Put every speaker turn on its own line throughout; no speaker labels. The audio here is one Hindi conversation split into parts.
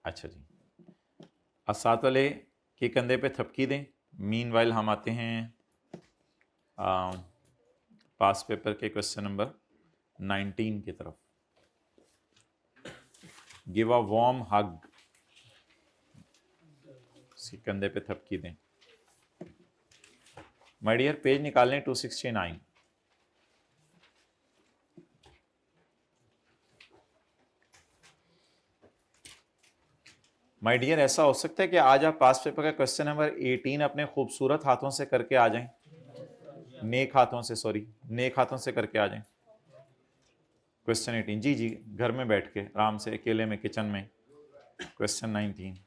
अच्छा जी, अब साथ वाले के कंधे पे थपकी दें। मीनवाइल हम आते हैं पास पेपर के क्वेश्चन नंबर 19 की तरफ। गिव अ वार्म हग, कंधे पे थपकी दें। माय डियर, पेज निकालें 269। माय डियर, ऐसा हो सकता है कि आज आप पास पेपर का क्वेश्चन नंबर 18 अपने खूबसूरत हाथों से करके आ जाएं, नेक हाथों से, सॉरी नेक हाथों से करके आ जाएं। क्वेश्चन 18, जी जी, घर में बैठ के आराम से अकेले में किचन में। क्वेश्चन 19,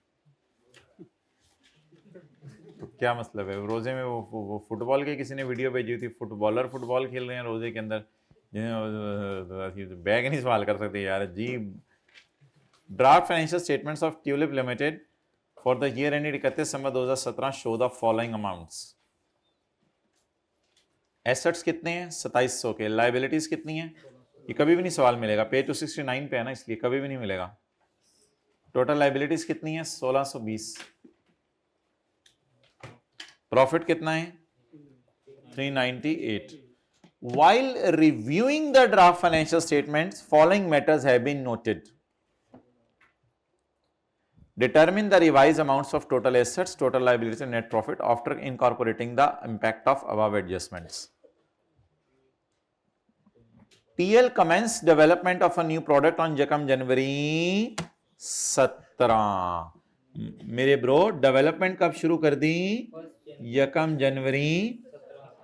तो क्या मतलब है? रोजे में वो फुटबॉल के किसी ने वीडियो भेजी थी, फुटबॉलर फुटबॉल खेल रहे हैं रोजे के अंदर, जिन्हें बैग नहीं सवाल कर सकते यार जी। Draft financial statements of Tulip Limited for the year ended 31 December 2017 show the following amounts. Assets कितने हैं? 2700 के। लाइबिलिटीज कितनी है? ये कभी भी नहीं सवाल मिलेगा, पेज 269 पे है ना, इसलिए कभी भी नहीं मिलेगा। टोटल लाइबिलिटीज कितनी है? 1620। प्रॉफिट कितना है? 398। While reviewing the draft financial statements, following matters have been noted. Determine the revised amounts of total assets, total liabilities, and net profit after incorporating the impact of above adjustments. TL commenced development of a new product on January 17। मेरे ब्रो, डेवलपमेंट कब शुरू कर दी? जनवरी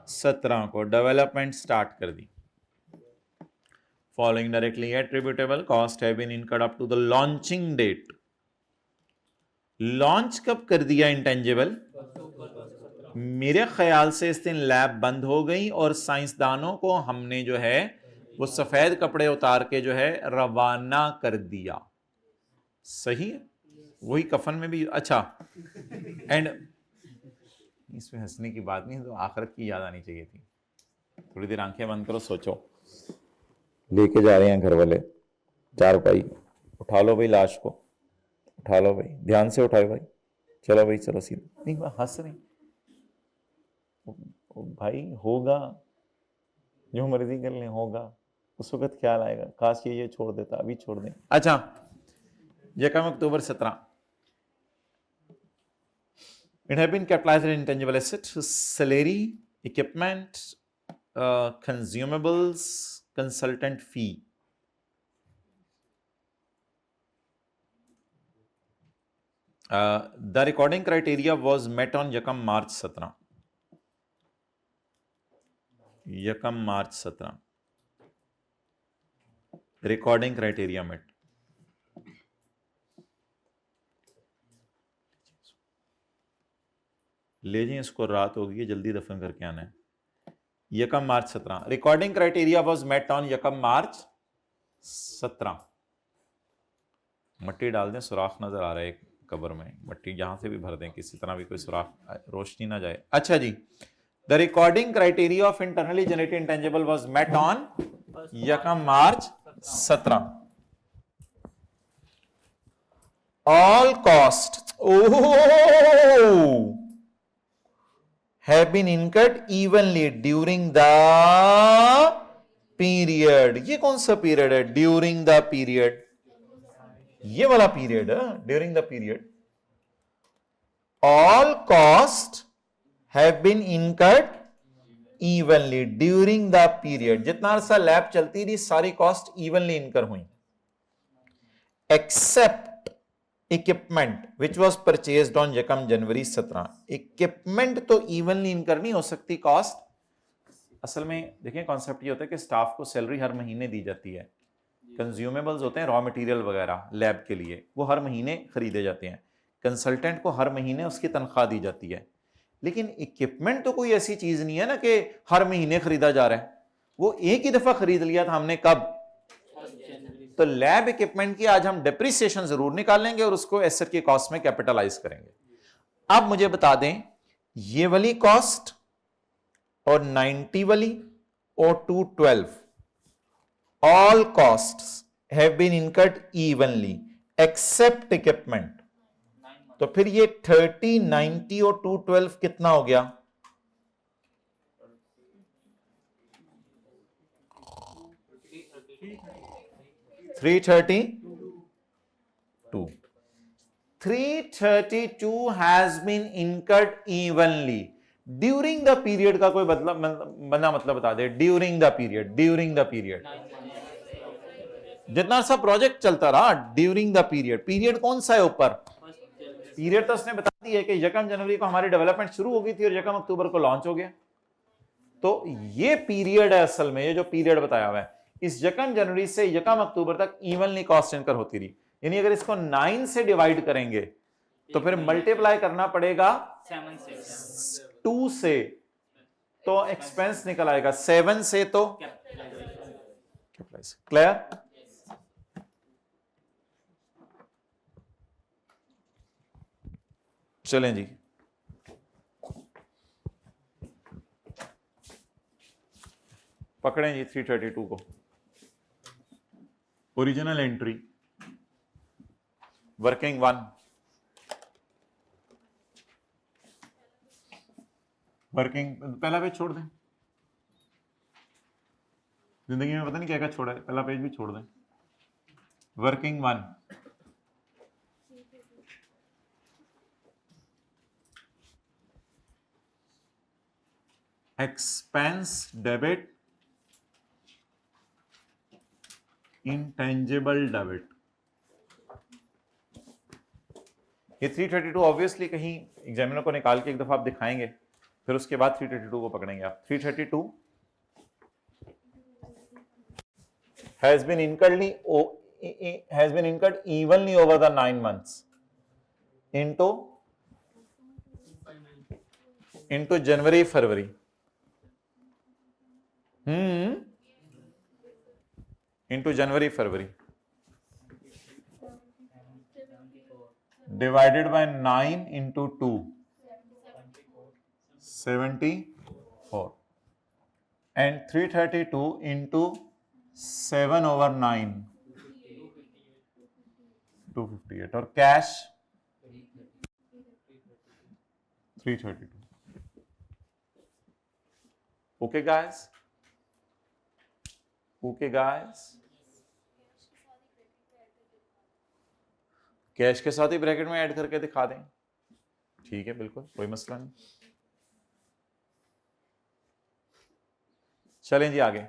17 को डेवलपमेंट स्टार्ट कर दी। Following directly attributable cost have been incurred up to the launching date. Launch कब कर दिया इंटेंजिबल? मेरे ख्याल से इस दिन लैब बंद हो गई और साइंसदानों को हमने जो है वो सफेद कपड़े उतार के जो है रवाना कर दिया। सही है, वही कफन में भी। अच्छा, एंड इसमें हंसने की बात नहीं, तो आखिरत की याद आनी चाहिए थी। थोड़ी देर आंखें बंद करो, सोचो। लेके जा रहे हैं घर वाले चारपाई, उठा लो भाई लाश को, उठा लो भाई, ध्यान से उठाओ भाई, चलो भाई चलो सीधा। नहीं हंस रहे भाई, होगा जो मर्जी कर ले, होगा उस वक्त ख्याल आएगा, काश ये छोड़ देता, अभी छोड़ दें। अच्छा, यकम अक्टूबर 17, it have been capitalized in intangible assets, salary, equipment, consumables, consultant fee. The recording criteria was met on Yakam March 17। Yakam March 17 recording criteria met. ले जाइए इसको, रात होगी, जल्दी दफन करके आना है। यकम March 17, recording criteria was met on यकम मार्च 17। मट्टी डाल दें, सुराख नजर आ रहा है कब्र में, मट्टी जहां से भी भर दें, किसी तरह भी कोई सुराख, रोशनी ना जाए। अच्छा जी, the recording criteria of internally generated intangible was met on यकम March 17। All costs have been incurred evenly during the period। ये कौन सा पीरियड है? ड्यूरिंग द पीरियड, ये वाला पीरियड है, during the period. All costs have been incurred evenly during the period। जितना अरसा लैब चलती रही, सारी कॉस्ट इवनली इनकर हुई, except equipment which was purchased on यकम जनवरी 17। इक्विपमेंट तो इवनली इनकर नहीं हो सकती कॉस्ट। असल में देखें, कॉन्सेप्ट ये होता है कि स्टाफ को सैलरी हर महीने दी जाती है, कंज्यूमेबल्स होते हैं रॉ मटेरियल वगैरह लैब के लिए, वो हर महीने खरीदे जाते हैं, कंसल्टेंट को हर महीने उसकी तनख्वाह दी जाती है। लेकिन इक्विपमेंट तो कोई ऐसी चीज नहीं है ना कि हर महीने खरीदा जा रहा है, वो एक ही दफा खरीद लिया था हमने, कब? तो लैब इक्विपमेंट की आज हम डेप्रिसिएशन जरूर निकालेंगे और उसको एसेट की कॉस्ट में कैपिटलाइज करेंगे। अब मुझे बता दें, ये वाली कॉस्ट और 90 वाली और 212, all costs have been incurred evenly except equipment, तो फिर ये 30, 90 और 212 कितना हो गया? $332 332 has been incurred evenly during the period का कोई बना मतलब बता दे। ड्यूरिंग द पीरियड जितना सा प्रोजेक्ट चलता रहा, ड्यूरिंग द पीरियड कौन सा है ऊपर? पीरियड तो उसने बता दी है कि यकम जनवरी को हमारी डेवलपमेंट शुरू हो गई थी और यकम अक्टूबर को लॉन्च हो गया। तो ये पीरियड है असल में, ये जो पीरियड बताया हुआ है, इस यकम जनवरी से यकम अक्टूबर तक इवनली कॉस्ट इनकर होती रही। यानी अगर इसको 9 से डिवाइड करेंगे तो फिर मल्टीप्लाई करना पड़ेगा 2 से, तो एक्सपेंस निकल आएगा। 7 से तो क्लियर? चलें जी, पकड़ें जी 332 को। ओरिजिनल एंट्री वर्किंग 1, वर्किंग पहला पेज छोड़ दें, जिंदगी में पता नहीं क्या क्या छोड़ा है, पहला पेज भी छोड़ दें। Working 1, expense debit, intangible debit. ये 332 ऑब्वियसली कहीं एग्जामिनर को निकाल के एक दफा आप दिखाएंगे, फिर उसके बाद 332 को पकड़ेंगे आप। 332 has been incurred evenly over the 9 months into January, February. Into January, February. Divided by 9 into 2. 74. And 332 into 7 over 9. 258. और cash 332. Okay guys? Okay guys? Cash के साथ ही ब्रैकेट में ऐड करके दिखा दें, ठीक है, बिल्कुल कोई मसला नहीं। चलें जी आगे।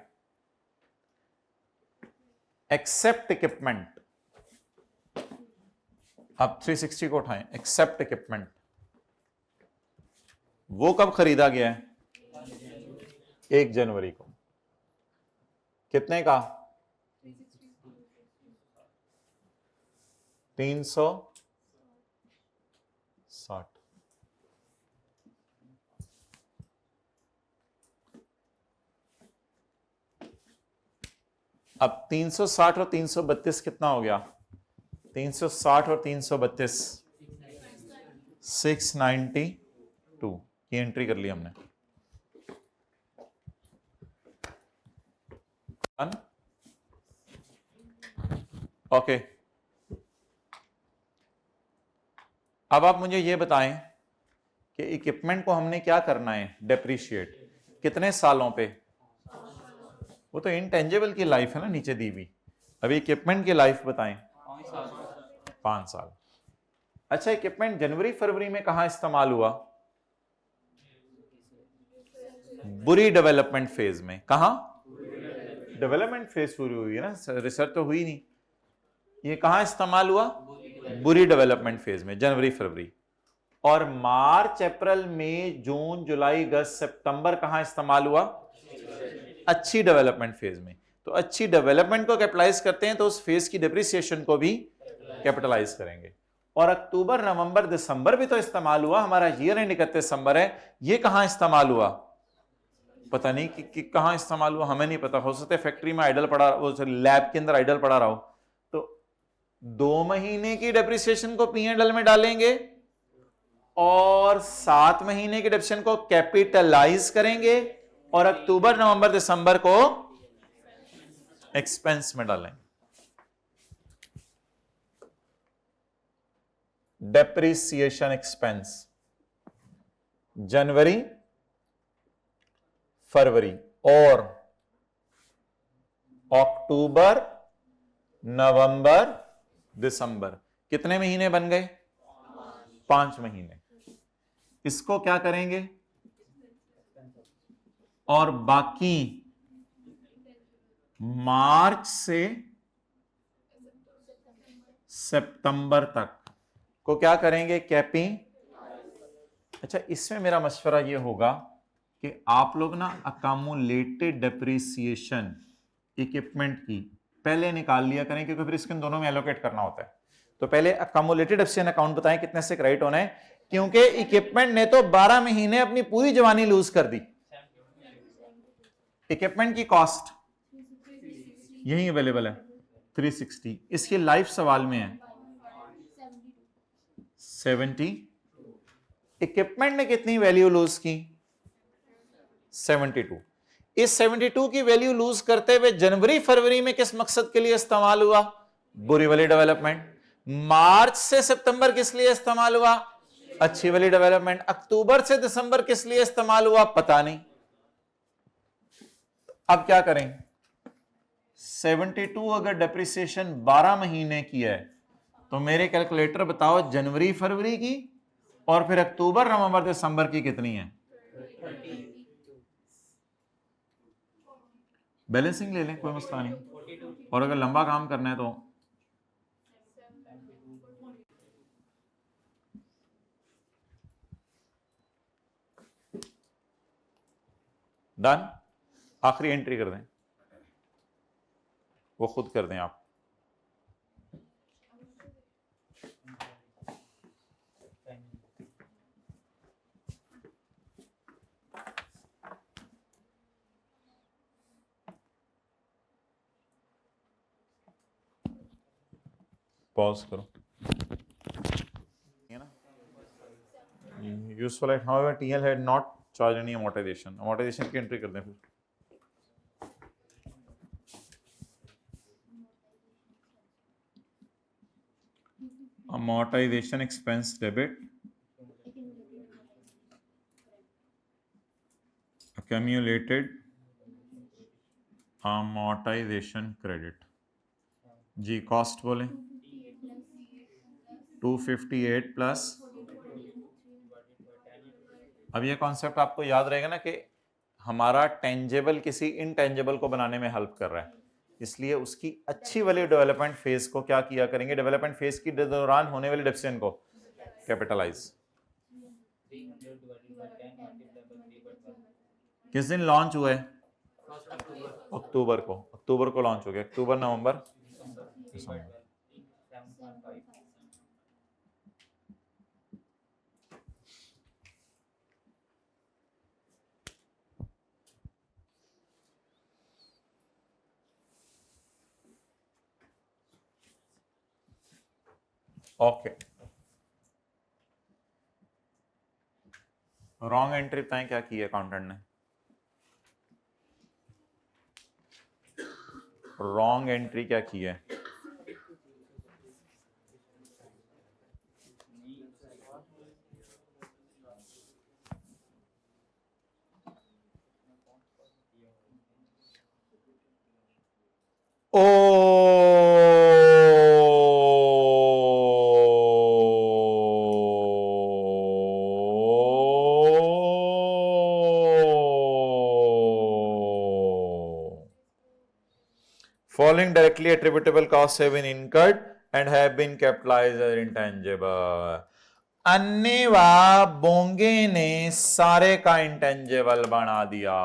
एक्सेप्ट इक्विपमेंट, अब 360 को उठाएं। एक्सेप्ट इक्विपमेंट वो कब खरीदा गया है? 1 जनवरी को। कितने का? 360। अब 360 और 332 कितना हो गया? 360 और 332 692 की एंट्री कर ली हमने। ओके, अब आप मुझे ये बताएं कि इक्विपमेंट को हमने क्या करना है? डेप्रिशिएट। कितने सालों पे? वो तो इंटेंजिबल की लाइफ है ना नीचे दी हुई। अभी इक्विपमेंट की लाइफ बताएं। 5 साल। अच्छा, इक्विपमेंट जनवरी फरवरी में कहां इस्तेमाल हुआ? बुरी डेवलपमेंट फेज में। कहां? डेवलपमेंट फेज शुरू हुई है ना, रिसर्च तो हुई नहीं। ये कहां इस्तेमाल हुआ? बुरी डेवलपमेंट फेज में, जनवरी फरवरी। और मार्च अप्रैल मई जून जुलाई अगस्त सितंबर कहां इस्तेमाल हुआ? अच्छी डेवलपमेंट फेज में। तो अच्छी डेवलपमेंट को कैपिटलाइज करते हैं तो उस फेज की डिप्रिसिएशन को भी कैपिटलाइज करेंगे। और अक्टूबर नवंबर दिसंबर भी तो इस्तेमाल हुआ। हमारा ईयर एंड 31 दिसंबर है, ये कहां इस्तेमाल हुआ? पता नहीं कि कहां इस्तेमाल हुआ, हमें नहीं पता। हो सकता है फैक्ट्री में आइडल पड़ा, वो लैब के अंदर आइडल पड़ा रहा हो। तो 2 महीने की डेप्रिसिएशन को P&L में डालेंगे और 7 महीने की डेप्रिसिएशन को कैपिटलाइज करेंगे और अक्टूबर नवंबर दिसंबर को एक्सपेंस में डालेंगे। डेप्रिसिएशन एक्सपेंस जनवरी फरवरी और अक्टूबर नवंबर दिसंबर, कितने महीने बन गए? 5 महीने। इसको क्या करेंगे? और बाकी मार्च से सितंबर तक को क्या करेंगे? कैपिंग। अच्छा, इसमें मेरा मशवरा ये होगा कि आप लोग ना अकामुलेटेड डेप्रिसिएशन इक्विपमेंट की पहले निकाल लिया करें, क्योंकि फिर इसके दोनों में एलोकेट करना होता है। तो पहले अकामुलेटेड डेप्रिसिएशन अकाउंट बताएं कितने से क्रेडिट होना है, क्योंकि इक्विपमेंट ने तो 12 महीने अपनी पूरी जवानी लूज कर दी। इक्विपमेंट की कॉस्ट यही अवेलेबल है 360, इसकी लाइफ सवाल में है 70। इक्विपमेंट ने कितनी वैल्यू लूज की? 72। इस 72 की वैल्यू लूज करते हुए जनवरी फरवरी में किस मकसद के लिए इस्तेमाल हुआ? बुरी वाली डेवलपमेंट। मार्च से सितंबर किस लिए इस्तेमाल हुआ? अच्छी वाली डेवलपमेंट। अक्टूबर से दिसंबर किस लिए इस्तेमाल हुआ? पता नहीं। अब क्या करें? 72 अगर डेप्रिसिएशन 12 महीने की है तो मेरे कैलकुलेटर बताओ जनवरी फरवरी की और फिर अक्टूबर नवंबर दिसंबर की कितनी है? बैलेंसिंग ले लें, कोई मसला नहीं। और अगर लंबा काम करना है तो डन। आखिरी एंट्री कर दें, वो खुद कर दें आप। पॉज करो। यूजफुल है, however TL had not charged any amortization। amortization की एंट्री कर दें फिर। amortization expense debit, accumulated amortization credit। जी कॉस्ट बोले 258 प्लस। अब ये कॉन्सेप्ट आपको याद रहेगा ना कि हमारा टेंजेबल किसी इनटेंजेबल को बनाने में हेल्प कर रहा है, इसलिए उसकी अच्छी वाली डेवलपमेंट फेज को क्या किया करेंगे? डेवलपमेंट फेज की दौरान होने वाले डेप्रिसिएशन को कैपिटलाइज। किस दिन लॉन्च हुआ है? अक्टूबर को। अक्टूबर को लॉन्च हो गया। अक्टूबर नवंबर दिसंबर। ओके, रॉन्ग एंट्री बताएं क्या की है अकाउंटेंट ने? रॉन्ग एंट्री क्या की है? ओ Following directly attributable costs have been incurred and have been capitalized as intangible। अन्नेवा बोंगे ने सारे का इंटेंजेबल बना दिया।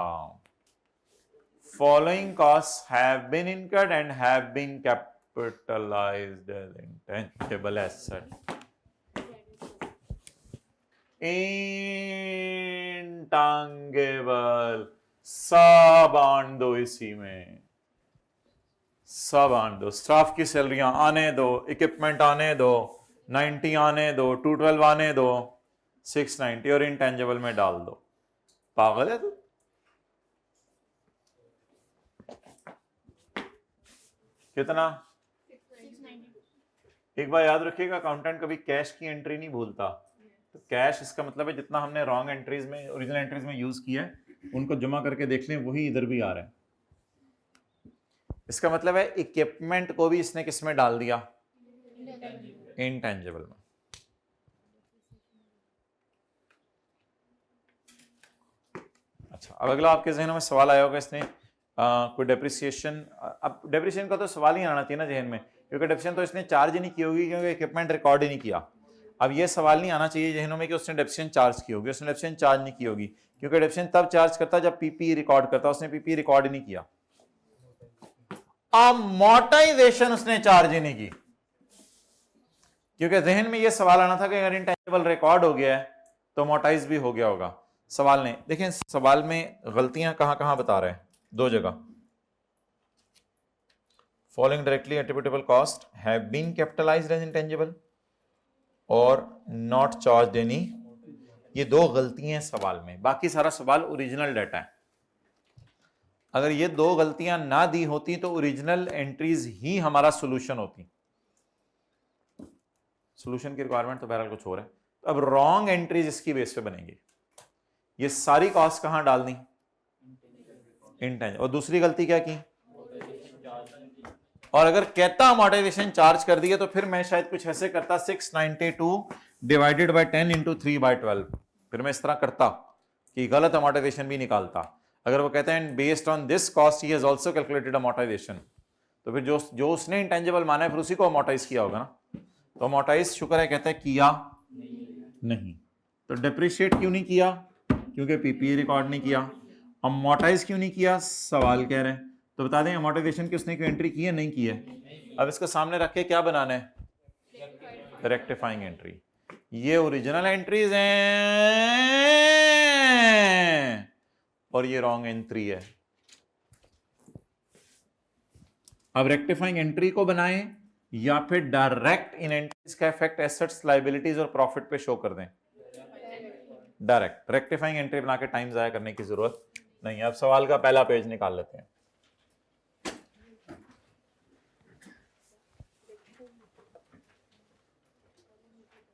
Following costs have been incurred and have been capitalized as intangible asset। Intangible सब आन दो इसी में, सब आने दो। स्टाफ की सैलरियां आने दो, इक्विपमेंट आने दो, 90 आने दो, 212 आने दो, 690 और इंटेंजिबल में डाल दो। पागल है तू? कितना? एक बार याद रखिएगा, अकाउंटेंट कभी कैश की एंट्री नहीं भूलता। तो कैश इसका मतलब है जितना हमने रॉन्ग एंट्रीज में, ओरिजिनल एंट्रीज में यूज किया है, उनको जमा करके देख लें, वही इधर भी आ रहा है। इसका मतलब है इक्विपमेंट को भी इसने किस में डाल दिया, इंटेंजिबल में। अच्छा, अब अगला आपके जहनों में सवाल आया होगा, इसने कोई डेप्रिसिएशन, अब डेप्रिसिएशन का तो सवाल ही आना चाहिए ना जहन में, क्योंकि डेप्रिसिएशन तो इसने चार्ज ही नहीं की होगी, क्योंकि इक्विपमेंट रिकॉर्ड ही नहीं किया। अब ये सवाल नहीं आना चाहिए जहनों में कि उसने डेप्रिसिएशन चार्ज की होगी, उसने डेप्रिसिएशन चार्ज नहीं की होगी, क्योंकि डेप्रिसिएशन तब चार्ज करता जब पीपी रिकॉर्ड करता, उसने पीपी रिकॉर्ड ही नहीं किया। अमोर्टाइजेशन उसने चार्ज ही नहीं की, क्योंकि जहन में यह सवाल आना था कि अगर इंटेंजिबल रिकॉर्ड हो गया है तो अमोर्टाइज भी हो गया होगा। सवाल ने, देखें सवाल में गलतियां कहां कहां बता रहे हैं, दो जगह। Following directly attributable cost have been capitalised as intangible और नॉट चार्ज्ड एनी, ये दो गलतियां हैं सवाल में, बाकी सारा सवाल ओरिजिनल डाटा है। अगर ये दो गलतियां ना दी होती तो ओरिजिनल एंट्रीज ही हमारा सॉल्यूशन होती। सॉल्यूशन की रिक्वायरमेंट तो बहरहाल कुछ और है। तो अब रॉन्ग एंट्रीज इसकी बेस पे बनेगी। ये सारी कॉस्ट कहां डालनी, इंटेंजिबल। और दूसरी गलती क्या की, और अगर कहता अमोर्टाइजेशन चार्ज कर दिया तो फिर मैं शायद कुछ ऐसे करता, 692 डिवाइडेड बाय 10 इंटू 3/12, फिर मैं इस तरह करता कि गलत अमोर्टाइजेशन भी निकालता। अगर वो कहते हैं based on this cost he has also calculated amortisation, तो फिर जो उसने इंटेंजिबल माना है फिर उसी को अमोर्टाइज किया होगा ना। तो अमोर्टाइज शुक्र है कहता है किया नहीं। तो डेप्रिशिएट क्यों नहीं किया, क्योंकि पीपीए रिकॉर्ड नहीं किया। अमोर्टाइज क्यों नहीं किया, सवाल कह रहे हैं। तो बता दें अमोर्टाइजेशन की उसने कोई एंट्री की है, नहीं की है। अब इसको सामने रख के क्या बनाना है, रेक्टिफाइंग एंट्री। ये ओरिजिनल एंट्रीज हैं और ये रॉन्ग एंट्री है। अब रेक्टिफाइंग एंट्री को बनाएं या फिर डायरेक्ट इन एंट्रीज का इफेक्ट एसेट्स, लायबिलिटीज और प्रॉफिट पे शो कर दें। डायरेक्ट रेक्टिफाइंग एंट्री बना के टाइम जाया करने की जरूरत नहीं है। अब सवाल का पहला पेज निकाल लेते हैं।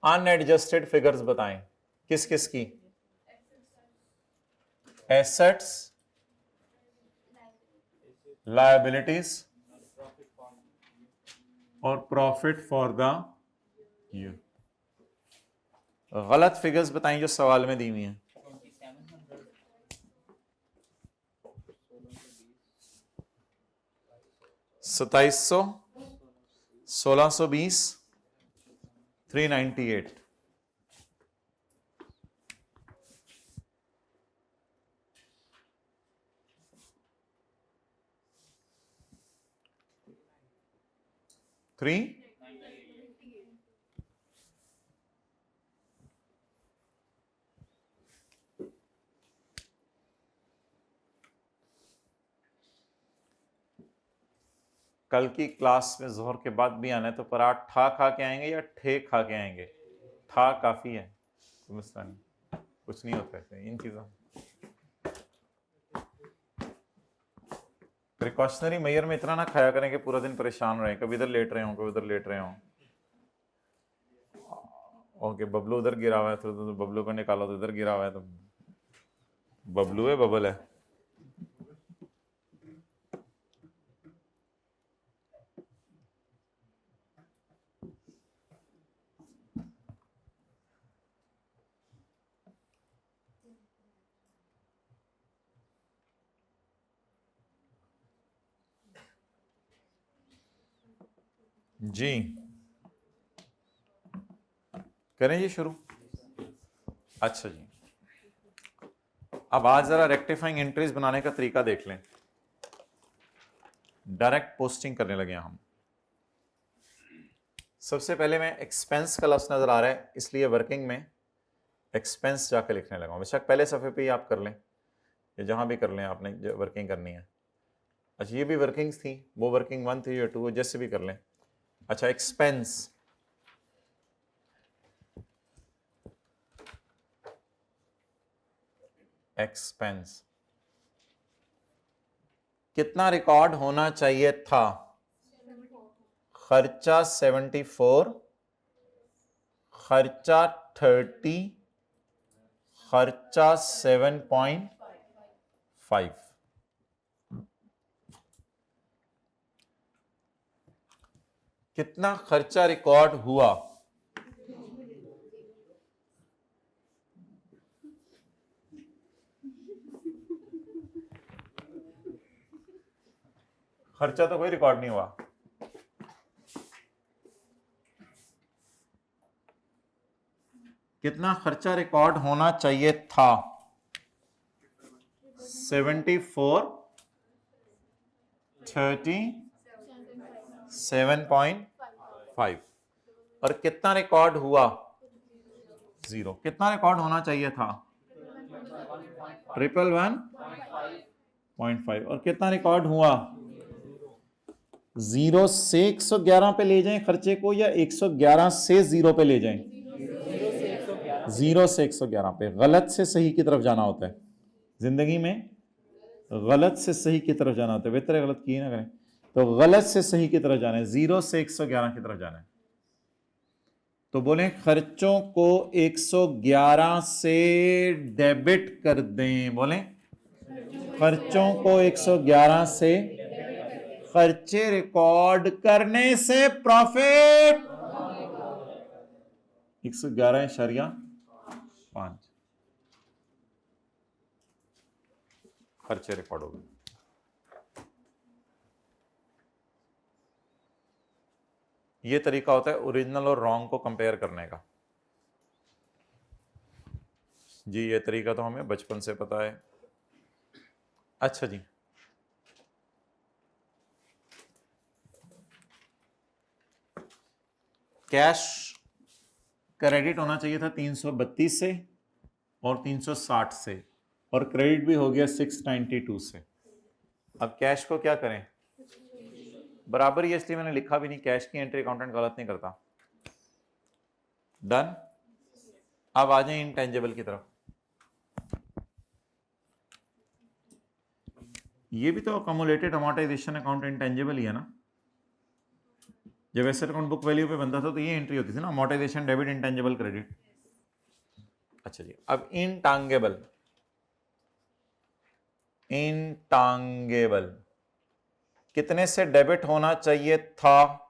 अनएडजस्टेड फिगर्स बताएं, किस किस की, एसेट्स, लायबिलिटीज और प्रॉफिट फॉर द ईयर। गलत फिगर्स बताएं जो सवाल में दी हुई हैं। 2700, 1620, 398। थ्री कल की क्लास में जोहर के बाद भी आना है तो पराठा खा के आएंगे या ठे खा के आएंगे। ठा काफी है, समझता नहीं, कुछ नहीं होता है इन चीजों। प्रिकॉशनरी मेयर में इतना ना खाया करें कि पूरा दिन परेशान रहे, कभी इधर लेट रहे हो कभी उधर लेट रहे हो। ओके, बबलू उधर गिरा हुआ है तो बबलू को निकालो, तो इधर गिरा हुआ है तो बबलू है बबल है। जी करें जी शुरू। अच्छा जी, अब आज जरा रेक्टिफाइंग एंट्रीज बनाने का तरीका देख लें। डायरेक्ट पोस्टिंग करने लगे हम। सबसे पहले मैं एक्सपेंस का लफ्ज नजर आ रहा है इसलिए वर्किंग में एक्सपेंस जाकर लिखने लगा। बेशक पहले सफ़े पे ही आप कर लें या जहां भी कर लें, आपने जो वर्किंग करनी है। अच्छा, ये भी वर्किंग्स थी, वो वर्किंग 1 थी या 2, जैसे भी कर लें। अच्छा, एक्सपेंस, एक्सपेंस कितना रिकॉर्ड होना चाहिए था, खर्चा 74, खर्चा 30, खर्चा 7.5। कितना खर्चा रिकॉर्ड हुआ? खर्चा तो कोई रिकॉर्ड नहीं हुआ। कितना खर्चा रिकॉर्ड होना चाहिए था? 74, 30, 7.5। और कितना रिकॉर्ड हुआ? 0। कितना रिकॉर्ड होना चाहिए था? 111.5। और कितना रिकॉर्ड हुआ? 0 से 111 पे ले जाएं खर्चे को, या 111 से 0 पे ले जाएं? 0 से 111 पे। गलत से सही की तरफ जाना होता है जिंदगी में, गलत से सही की तरफ जाना होता है। बेहतर गलत की ना करें, तो गलत से सही की तरफ जाना है, 0 से 111 की तरफ जाना है। तो बोले खर्चों को 111 से डेबिट कर दें। बोले खर्चों को 111 से, खर्चे रिकॉर्ड करने से प्रॉफिट 111.5 खर्चे रिकॉर्ड हो गए। ये तरीका होता है ओरिजिनल और रॉन्ग को कंपेयर करने का। जी ये तरीका तो हमें बचपन से पता है। अच्छा जी, कैश क्रेडिट होना चाहिए था 332 से और 360 से, और क्रेडिट भी हो गया 692 से। अब कैश को क्या करें? बराबर ही, इसलिए मैंने लिखा भी नहीं, कैश की एंट्री अकाउंटेंट गलत नहीं करता। डन। अब आ जाए इनटेंजिबल की तरफ। ये भी तो अकोमोलेटेड अमोर्टाइजेशन अकाउंट इंटेंजिबल ही है ना। जब एसेट अकाउंट बुक वैल्यू पे बनता था तो ये एंट्री होती थी ना, अमोर्टाइजेशन डेबिट, इंटेंजिबल क्रेडिट। अच्छा जी, अब इनटांगेबल। इनटांगेबल कितने से डेबिट होना चाहिए था?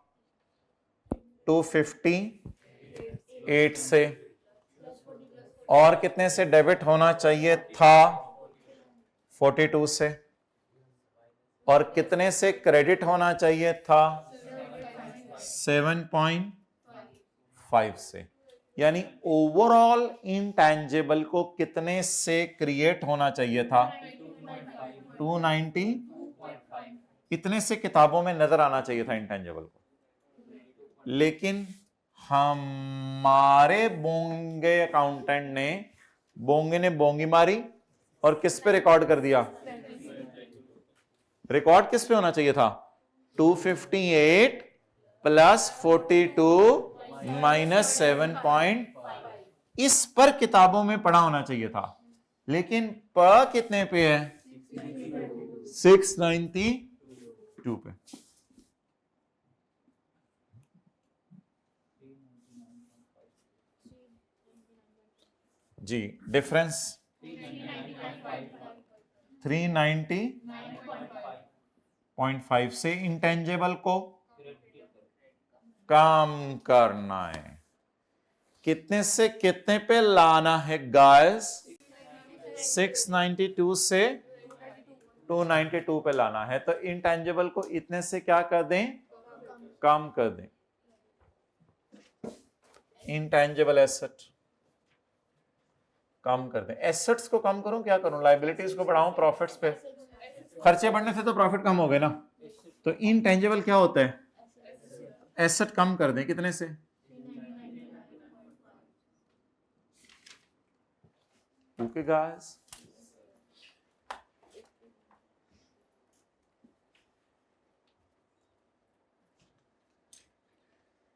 258 से। और कितने से डेबिट होना चाहिए था? 42 से। और कितने से क्रेडिट होना चाहिए था? 7.5 से। यानी ओवरऑल इंटेंजिबल को कितने से क्रिएट होना चाहिए था? 290। इतने से किताबों में नजर आना चाहिए था इंटेंजिबल को, लेकिन हमारे बोंगे अकाउंटेंट ने, बोंगे ने बोंगी मारी और किस पे रिकॉर्ड कर दिया? रिकॉर्ड किस पे होना चाहिए था? 258 प्लस 42 माइनस 7. इस पर किताबों में पढ़ा होना चाहिए था, लेकिन प कितने पे है? 692 पे। जी डिफरेंस 390.5 से इंटेंजिबल को कम करना है। कितने से कितने पे लाना है गाइस? 692 से 292 पे लाना है। तो इंटेंजिबल को इतने से क्या कर दें? कम कर दें। इंटेंजिबल एसेट कम कर दें। एसेट्स को कम करूं, क्या करूं? लायबिलिटीज को बढ़ाऊं, प्रॉफिट्स पे? खर्चे बढ़ने से तो प्रॉफिट कम हो गए ना। तो इंटेंजिबल क्या होता है? एसेट कम कर दें। कितने से? ओके गाइस,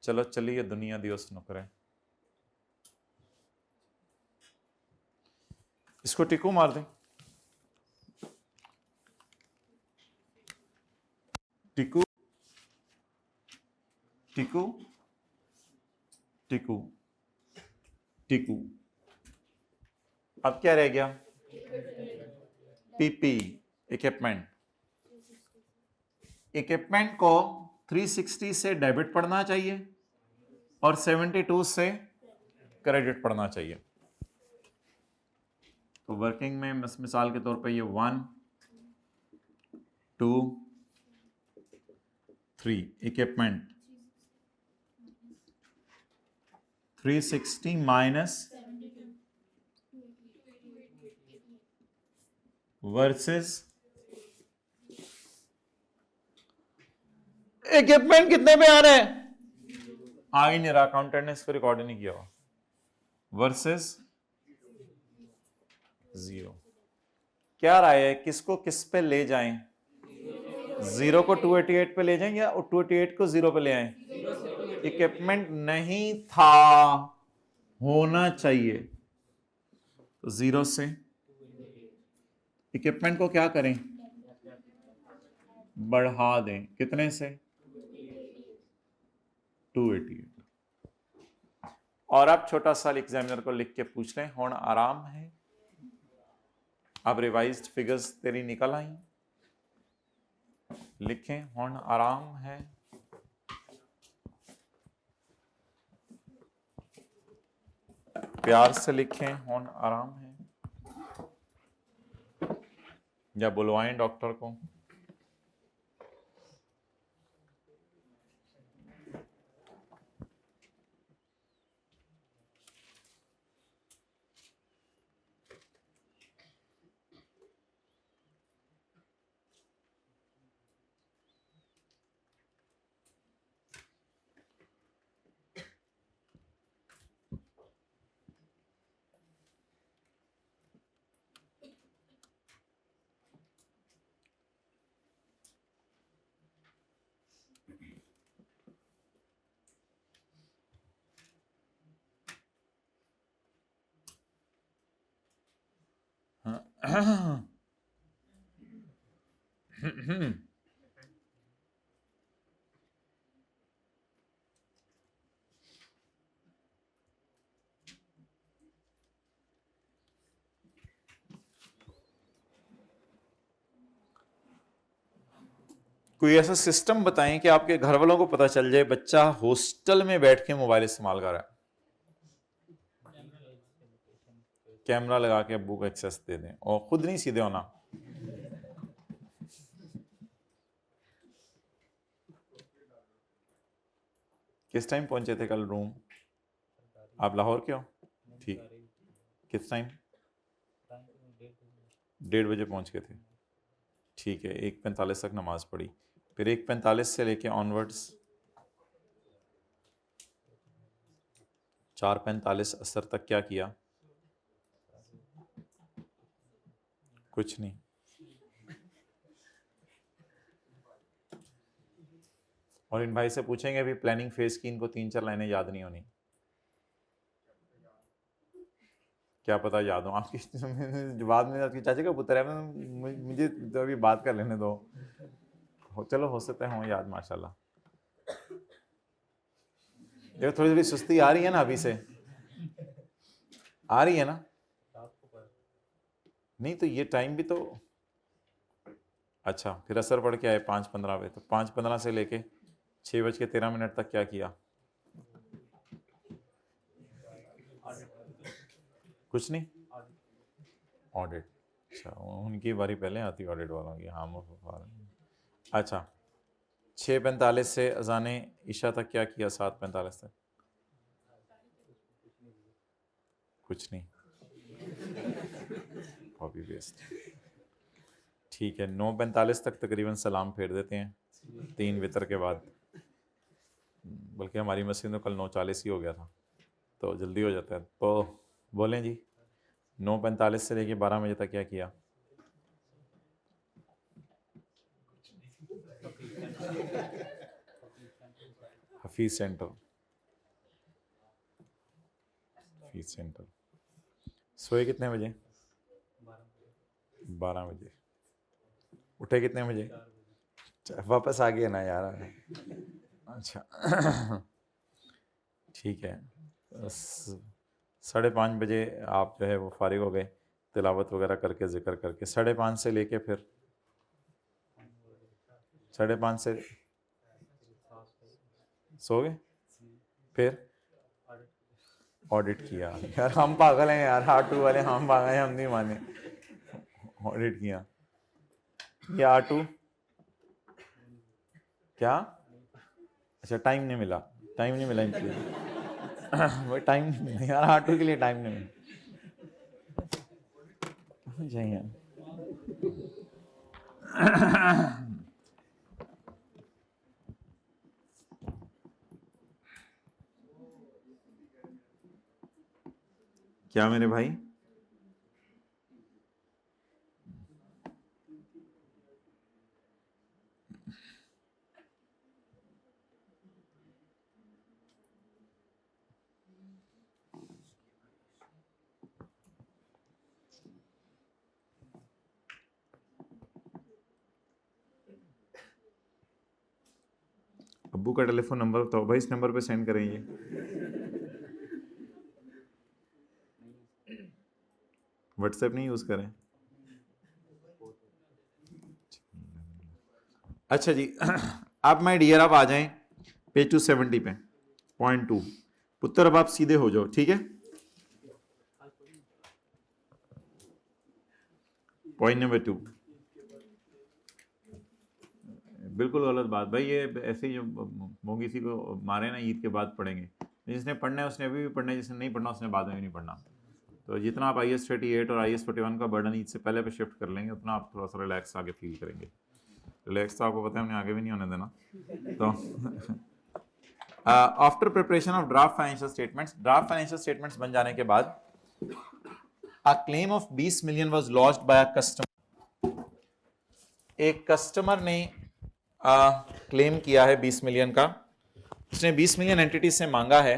चलो चलिए दुनिया दिवस नुकरे। इसको टिकू मार दें। टिकू टिकू टिकू टिकू। अब क्या रह गया? PP, equipment. इक्विपमेंट को 360 से डेबिट पढ़ना चाहिए और 72 से क्रेडिट पढ़ना चाहिए। तो वर्किंग में मिसाल के तौर पे ये 1 2 3 इक्विपमेंट 360 माइनस वर्सेस इक्विपमेंट कितने पे आ रहा है? आ ही नहीं रहा, अकाउंटेंट ने इसको रिकॉर्ड नहीं किया हुआ। वर्सेस 0। क्या राय है, किसको किस पे ले जाएं? 0 को 288 पे ले जाएं या 288 को 0 पे ले आए? इक्विपमेंट नहीं था, होना चाहिए, तो 0 से इक्विपमेंट को क्या करें? बढ़ा दें। कितने से? 288। और अब छोटा सा एग्जामिनर को लिख के पूछ लें, हुण आराम है? अब रिवाइज्ड फिगर्स तेरी निकल आई, लिखें हुण आराम है। प्यार से लिखें हुण आराम है, या बुलवाएं डॉक्टर को। कोई ऐसा सिस्टम बताएं कि आपके घर वालों को पता चल जाए बच्चा हॉस्टल में बैठ के मोबाइल इस्तेमाल कर रहा है। कैमरा लगा के अब्बू को एक्सेस दे दें और खुद नहीं सीधे होना। किस टाइम पहुंचे थे कल रूम? आप लाहौर के हो? ठीक। किस टाइम? 1:30 बजे पहुंच गए थे। ठीक है, 1:45 तक नमाज पढ़ी, फिर 1:45 से लेके ऑनवर्ड्स 4:45 असर तक क्या किया? कुछ नहीं। और इन भाई से पूछेंगे अभी प्लानिंग फेज की, इनको 3-4 लाइनें याद नहीं होनी। क्या पता याद हो आपकी। जवाब में आपकी चाचा का पुत्र है, मुझे तो अभी बात कर लेने दो। चलो हो सकता है हो याद, माशाल्लाह। देखो थोड़ी थोड़ी सुस्ती आ रही है ना अभी से, आ रही है ना? नहीं तो ये टाइम भी तो अच्छा, फिर असर पड़ के आए 5:15 पे, तो 5:15 से लेके 6:13 तक क्या किया? कुछ नहीं। ऑडिट। अच्छा, उनकी बारी पहले आती ऑडिट वालों की। हाँ, अच्छा 6:45 से अजाने ईशा तक क्या किया? 7:45 तक कुछ नहीं। Copy paste. ठीक है, 9:45 तक तकरीबन सलाम फेर देते हैं, 3 वितर के बाद। बल्कि हमारी मस्जिद में कल 9:40 ही हो गया था, तो जल्दी हो जाता है। तो बोलें जी, 9:45 से लेके 12 बजे तक क्या किया? हफीज सेंटर। हफीज सेंटर। सोए कितने बजे? 12 बजे। उठे कितने बजे? वापस आ गया ना यार। अच्छा ठीक है, 5:30 बजे आप जो है वो फारिग हो गए, तिलावत वगैरह करके जिक्र करके 5:30 से लेके फिर 5:30 से सो गए, फिर ऑडिट किया। यार हम पागल हैं यार, R2 वाले हम पागल हैं, हम नहीं माने। ऑडिट किया, ये R2 क्या? अच्छा टाइम नहीं मिला, टाइम नहीं मिला इनके लिए। वो टाइम यार R2 के लिए टाइम नहीं मिला चाहिए। क्या मेरे भाई? अब्बू का टेलीफोन नंबर बताओ भाई, इस नंबर पे सेंड करेंगे। व्हाट्सएप नहीं यूज करें? अच्छा जी, अब माय डियर आप आ जाएं पेज 270 पे, पॉइंट 2। पुत्र अब आप सीधे हो जाओ, ठीक है? Point number 2। बिल्कुल गलत बात भाई, ये ऐसे ही जो मोगी सी को मारे ना ईद के बाद पढ़ेंगे। जिसने पढ़ना है उसने अभी भी पढ़ना है, जिसने नहीं पढ़ना उसने बाद में भी नहीं पढ़ना। तो जितना आप IAS 38 और IAS 41 का बर्डन ईद से पहले पे शिफ्ट कर लेंगे, उतना आप थोड़ा सा रिलैक्स आगे फील करेंगे। रिलैक्स तो आपको पता है हमने आगे भी नहीं होने देना। तो after preparation of draft financial statements बन जाने के बाद a claim of 20 million was launched by a customer. एक कस्टमर ने क्लेम किया है 20 मिलियन का। उसने 20 मिलियन एंटिटी से मांगा है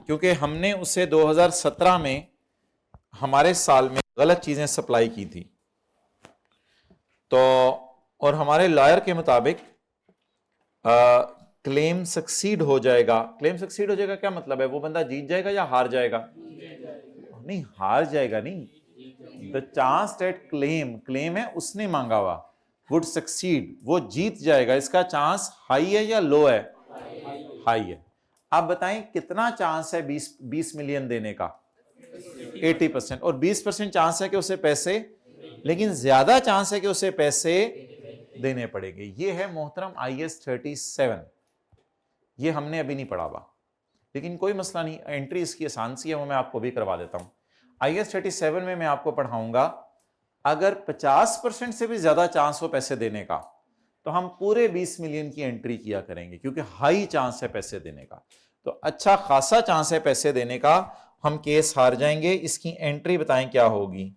क्योंकि हमने उसे 2017 में हमारे साल में गलत चीजें सप्लाई की थी। तो और हमारे लॉयर के मुताबिक क्लेम सक्सीड हो जाएगा। क्लेम सक्सीड हो जाएगा क्या मतलब है? वो बंदा जीत जाएगा या हार जाएगा? नहीं, हार जाएगा नहीं। द चांस दैट क्लेम है उसने मांगा हुआ, वुड सक्सीड, वो जीत जाएगा। इसका चांस हाई है या लो है? हाई है। आप बताएं कितना चांस है 20 मिलियन देने का? 80%। और 20% चांस है कि उसे पैसे, लेकिन ज्यादा चांस है कि उसे पैसे देने पड़ेंगे। ये है मोहतरम IAS 37। ये हमने अभी नहीं पढ़ा हुआ, लेकिन कोई मसला नहीं, एंट्री इसकी आसान सी है, वो मैं आपको भी करवा देता हूं। IAS 37 में मैं आपको पढ़ाऊंगा, अगर 50% से भी ज्यादा चांस हो पैसे देने का तो हम पूरे 20 मिलियन की एंट्री किया करेंगे, क्योंकि हाई चांस है पैसे देने का। तो अच्छा खासा चांस है पैसे देने का, हम केस हार जाएंगे। इसकी एंट्री बताएं क्या होगी?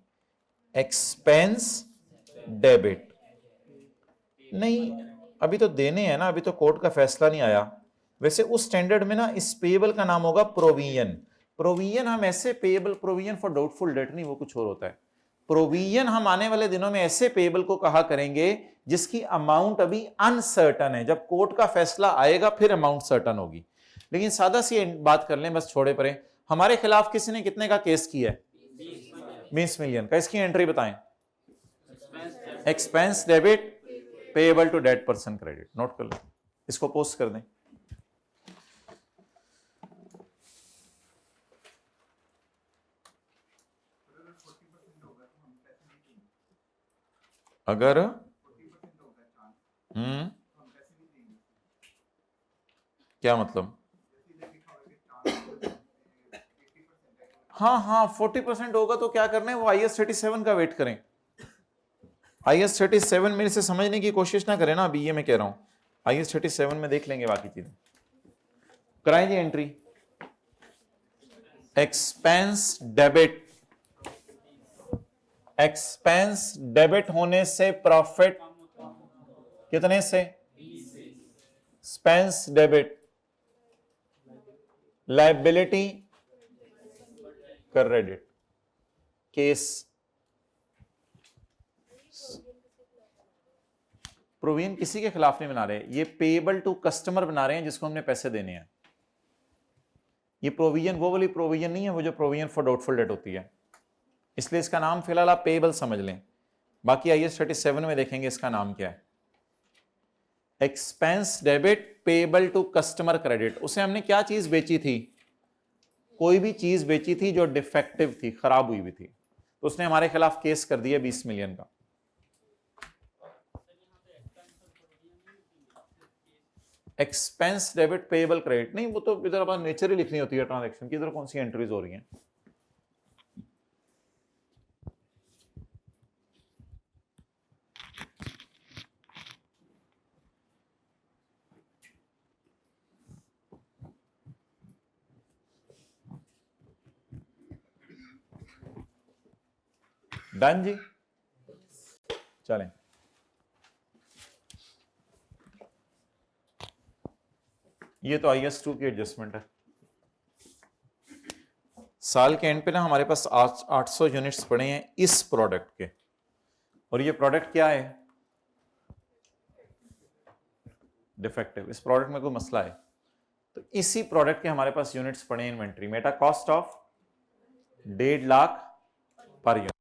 Expense debit. नहीं, अभी तो देने हैं ना, अभी तो कोर्ट का फैसला नहीं आया। वैसे उस स्टैंडर्ड में ना इस पेएबल का नाम होगा प्रोविजन। प्रोविजन हम ऐसे payable, provision for doubtful debt नहीं, वो कुछ और होता है। प्रोविजन हम आने वाले दिनों में ऐसे पेएबल को कहा करेंगे जिसकी अमाउंट अभी अनसर्टन है। जब कोर्ट का फैसला आएगा फिर अमाउंट सर्टन होगी। लेकिन सादा सी बात कर लें, बस छोड़े परे। हमारे खिलाफ किसी ने कितने का केस किया है? 20 मिलियन का। इसकी एंट्री बताएं। Expense debit payable to that person credit. Note कर लें, इसको पोस्ट कर दें। अगर क्या मतलब? हाँ हाँ, 40% होगा तो क्या करना है, वो IAS 37 का वेट करें। IAS 37 मेरे से समझने की कोशिश ना करें ना, अभी ये मैं कह रहा हूं। IAS 37 में देख लेंगे बाकी चीजें। कराएं जी entry. Expense debit, expense debit होने से प्रॉफिट कितने से? Expense debit liability credit. Case provision किसी के खिलाफ नहीं बना रहे, ये पेएबल टू कस्टमर बना रहे हैं जिसको हमने पैसे देने हैं। ये प्रोविजन वो वाली प्रोविजन नहीं है, वो जो प्रोविजन फॉर डाउटफुल डेट होती है, इसलिए इसका नाम फिलहाल आप पेएबल समझ लें। बाकी IAS 37 में देखेंगे इसका नाम क्या है। Expense debit payable to customer credit, उसे हमने क्या चीज बेची थी, कोई भी चीज बेची थी जो डिफेक्टिव थी, खराब हुई हुई थी, तो उसने हमारे खिलाफ केस कर दिया 20 मिलियन का। एक्सपेंस डेबिट पेएबल क्रेडिट नहीं, वो तो इधर अपन नेचर ही लिखनी होती है ट्रांजैक्शन की, इधर कौन सी एंट्रीज हो रही हैं। डन जी, चलें। ये तो IAS 2 की एडजस्टमेंट है। साल के एंड पे ना हमारे पास 800 यूनिट्स पड़े हैं इस प्रोडक्ट के, और ये प्रोडक्ट क्या है, डिफेक्टिव। इस प्रोडक्ट में कोई मसला है, तो इसी प्रोडक्ट के हमारे पास यूनिट्स पड़े हैं इन्वेंट्री में, at a cost of 1.5 lakh per unit.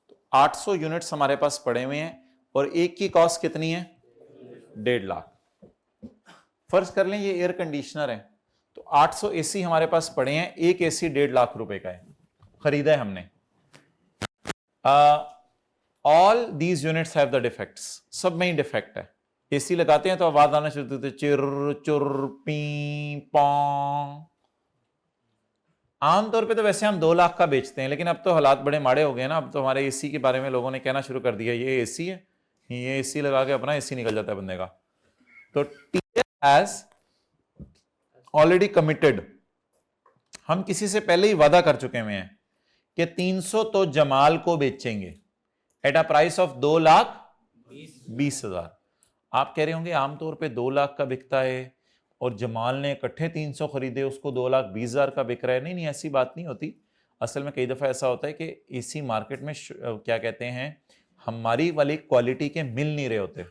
तो 800 यूनिट्स हमारे पास पड़े हुए हैं और एक की कॉस्ट कितनी है, 1.5 लाख। फर्ज कर लें ये एयर कंडीशनर है, तो 800 एसी हमारे पास पड़े हैं, एक एसी 1.5 लाख रुपए का है, खरीदा है हमने। All these units have the defects, सब में ही डिफेक्ट है। एसी लगाते हैं तो आवाज आना शुरू होती है, चिर चुर पी पॉ। आमतौर पे तो वैसे हम 2 लाख का बेचते हैं, लेकिन अब तो हालात बड़े माड़े हो गए ना, अब तो हमारे एसी के बारे में लोगों ने कहना शुरू कर दिया ये एसी है, ये एसी लगा के अपना एसी निकल जाता है बंदे का। तो टीएल हैज ऑलरेडी कमिटेड, हम किसी से पहले ही वादा कर चुके हुए हैं कि 300 तो जमाल को बेचेंगे एट अ प्राइस ऑफ 2,20,000। आप कह रहे होंगे आमतौर पे 2 लाख का बिकता है और जमाल ने इकट्ठे 300 खरीदे, उसको 2,20,000 का बिक रहा है। नहीं नहीं, ऐसी बात नहीं होती। असल में कई दफा ऐसा होता है कि इसी मार्केट में क्या कहते हैं, हमारी वाली क्वालिटी के मिल नहीं रहे होते,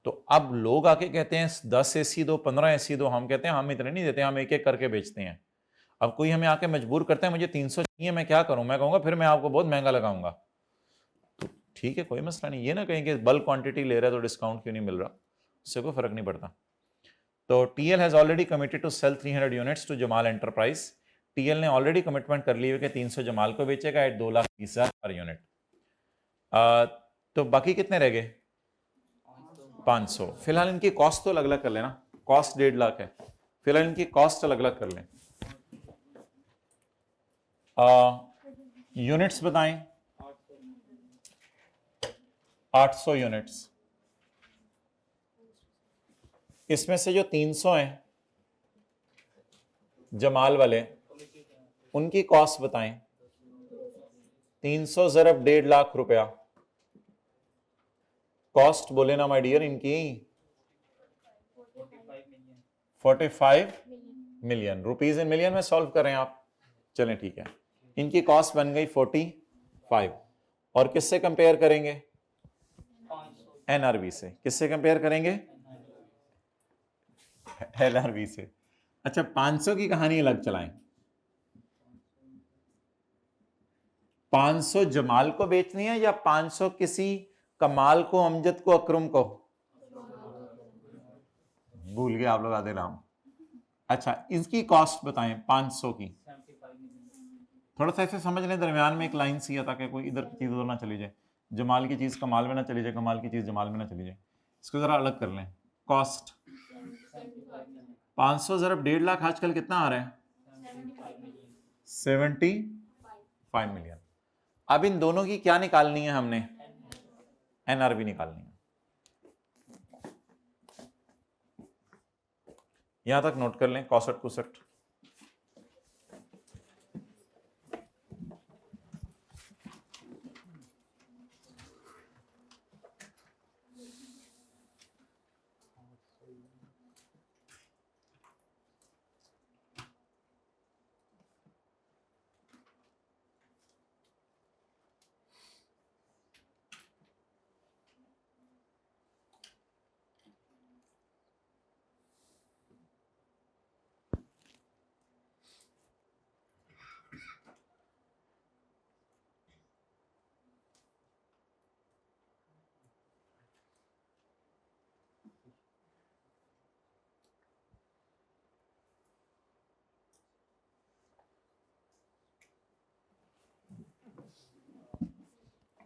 तो अब लोग आके कहते हैं 10 एसी दो, 15 एसी दो, हम कहते हैं हम इतने नहीं देते, हम एक एक करके बेचते हैं। अब कोई हमें आके मजबूर करता है मुझे 300 चाहिए, मैं क्या करूं, मैं कहूंगा फिर मैं आपको बहुत महंगा लगाऊंगा। तो ठीक है, कोई मसला नहीं, ये ना कहें कि बल्क क्वांटिटी ले रहा है तो डिस्काउंट क्यों नहीं मिल रहा, उससे कोई फर्क नहीं पड़ता। तो TL has already committed to sell 300 units to Jamal enterprise. TL ने ऑलरेडी कमिटमेंट कर ली है कि 300 जमाल को बेचेगा एट 2,20,000 पर यूनिट। तो बाकी कितने रह गए, 500। फिलहाल इनकी कॉस्ट तो अलग अलग कर लेना, कॉस्ट 1.5 लाख है, फिलहाल इनकी कॉस्ट अलग अलग कर लें। यूनिट्स बताएं, 800 यूनिट्स, इसमें से जो 300 हैं जमाल वाले, उनकी कॉस्ट बताएं। 300 ज़रब 1.5 लाख रुपया, कॉस्ट बोले ना माय डियर इनकी 45 मिलियन रुपीज। इन मिलियन में सॉल्व करें आप, चलें ठीक है। इनकी कॉस्ट बन गई 45, और किससे कंपेयर करेंगे, एनआरवी से। किससे कंपेयर करेंगे, एलआरवी से। अच्छा, 500 की कहानी अलग चलाएं। 500 जमाल को बेचनी है या 500 किसी कमाल को, अमजद को, अकरम को, भूल गए आप लोग आधे नाम। अच्छा, इसकी कॉस्ट बताएं 500 की। थोड़ा सा ऐसे समझ लें, दरमियान में एक लाइन सी है ताकि कोई इधर की चीज उधर ना चली जाए, जमाल की चीज कमाल में ना चली जाए, कमाल की चीज जमाल में ना चली जाए। इसको जरा अलग कर लें। कॉस्ट 500 ज़रब 1.5 लाख आजकल कितना आ रहा है, 75 मिलियन। अब इन दोनों की क्या निकालनी है हमने, एनआरवी निकालनी है। यहां तक नोट कर लें, 61-62।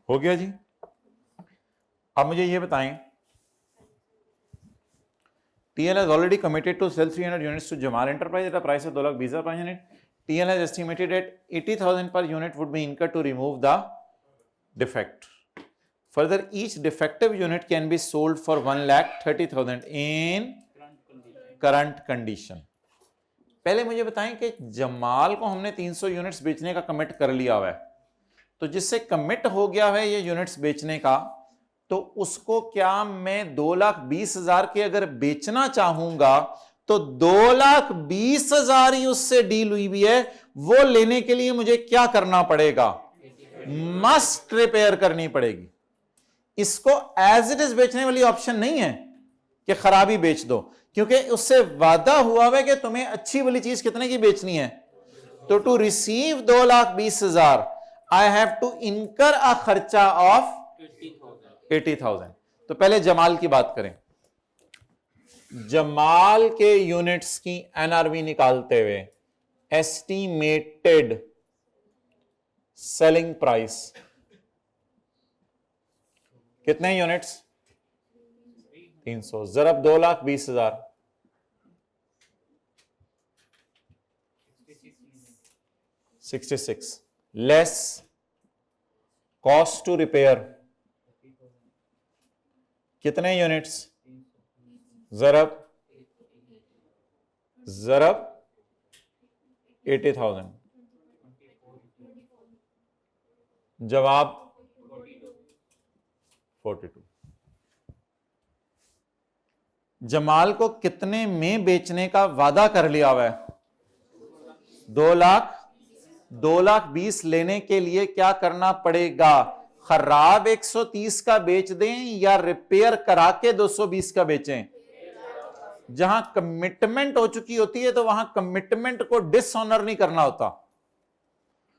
हो गया जी। अब मुझे ये बताएं, TL has already committed to sell 300 units to Jamal Enterprise at a price of 2,20,000 per unit. TL has estimated that 80,000 per unit would be incurred to remove the defect. Further, each defective unit can be sold for 1,30,000 in current condition. पहले मुझे बताएं कि जमाल को हमने 300 यूनिट्स बेचने का कमिट कर लिया हुआ है, तो जिससे कमिट हो गया है ये यूनिट्स बेचने का, तो उसको क्या मैं 2,20,000 के अगर बेचना चाहूंगा तो 2,20,000 ही उससे डील हुई भी है, वो लेने के लिए मुझे क्या करना पड़ेगा? मस्ट रिपेयर करनी पड़ेगी। इसको एज इट इज बेचने वाली ऑप्शन नहीं है कि खराबी बेच दो, क्योंकि उससे वादा हुआ है कि तुम्हें अच्छी वाली चीज कितने की बेचनी है। तो to receive 2,20,000 I have to incur a खर्चा ऑफ 80,000। तो पहले जमाल की बात करें। जमाल के यूनिट्स की एनआरवी निकालते हुए एस्टिमेटेड सेलिंग प्राइस कितने यूनिट्स? 300 जरब 2,20,000, 66 लेस कॉस्ट टू रिपेयर कितने यूनिट्स? जरब 80,000। जवाब 42। जमाल को कितने में बेचने का वादा कर लिया हुआ है? 2,20,000 लेने के लिए क्या करना पड़ेगा? खराब 130 का बेच दें या रिपेयर करा के 220 का बेचें? जहां कमिटमेंट हो चुकी होती है तो वहां कमिटमेंट को डिसऑनर नहीं करना होता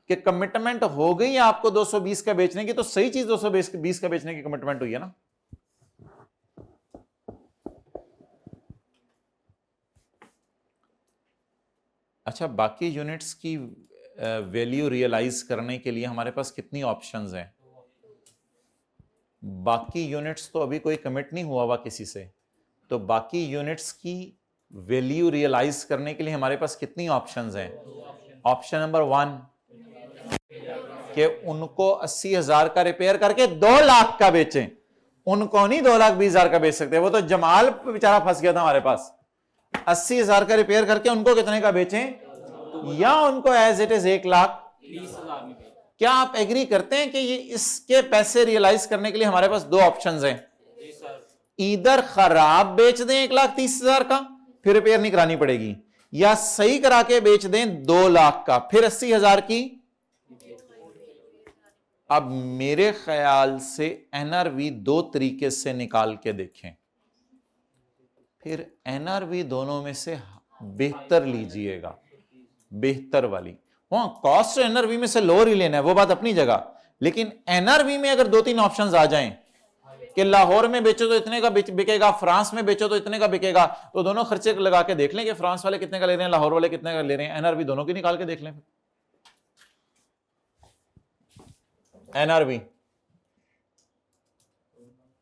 कि कमिटमेंट हो गई आपको 220 का बेचने की, तो सही चीज 220 का बेचने की कमिटमेंट हुई है ना। अच्छा, बाकी यूनिट्स की वैल्यू रियलाइज करने के लिए हमारे पास कितनी ऑप्शंस हैं? बाकी यूनिट्स तो अभी कोई कमिट नहीं हुआ हुआ किसी से, तो बाकी यूनिट्स की वैल्यू रियलाइज करने के लिए हमारे पास कितनी ऑप्शंस हैं? ऑप्शन नंबर 1 कि उनको 80,000 का रिपेयर करके 2 लाख का बेचें। उनको नहीं 2,20,000 का बेच सकते, वो तो जमाल बेचारा फंस गया था हमारे पास। 80,000 का रिपेयर करके उनको कितने का बेचें, या उनको एज इट इज 1,20,000 में। क्या आप एग्री करते हैं कि ये इसके पैसे रियलाइज करने के लिए हमारे पास 2 ऑप्शंस हैं? इधर खराब बेच दें 1,30,000 का, फिर रिपेयर नहीं करानी पड़ेगी, या सही करा के बेच दें 2 लाख का, फिर 80,000 की। अब मेरे ख्याल से एनआरवी 2 तरीके से निकाल के देखें, फिर एनआरवी दोनों में से बेहतर लीजिएगा, बेहतर वाली। वहां कॉस्ट एनआरवी में से लोअर ही लेना है, वो बात अपनी जगह, लेकिन एनआरवी में अगर 2-3 ऑप्शंस आ जाएं कि लाहौर में बेचो तो इतने का बिकेगा, फ्रांस में बेचो तो इतने का बिकेगा, तो दोनों खर्चे लगा के देख लें कि फ्रांस वाले कितने का ले रहे हैं, लाहौर वाले कितने का ले रहे हैं, एनआरवी दोनों की निकाल के देख लें। NRV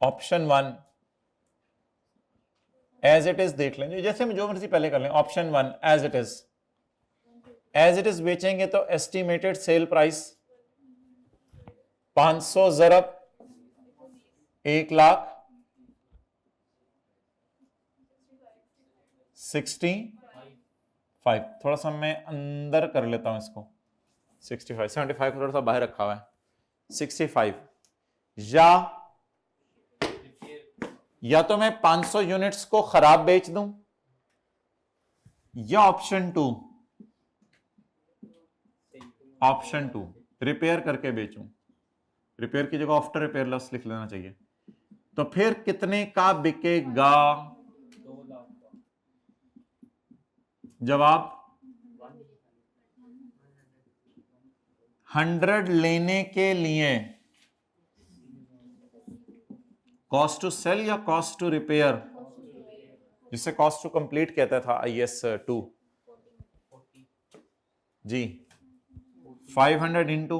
option 1 as it is देख लें, जैसे जो मर्जी पहले कर लें। ऑप्शन 1 एज इट इज बेचेंगे तो एस्टिमेटेड सेल प्राइस 500 जरब 1,65,000। थोड़ा सा मैं अंदर कर लेता हूं इसको, 65, 75 थोड़ा सा बाहर रखा हुआ है, 65। या तो मैं 500 यूनिट्स को खराब बेच दूं, या ऑप्शन 2 रिपेयर करके बेचूं। रिपेयर की जगह आफ्टर रिपेयर लॉस लिख लेना चाहिए। तो फिर कितने का बिकेगा? जवाब 100 लेने के लिए कॉस्ट टू सेल या कॉस्ट टू रिपेयर, जिसे कॉस्ट टू कंप्लीट कहता था IS 2 जी। 500 इंटू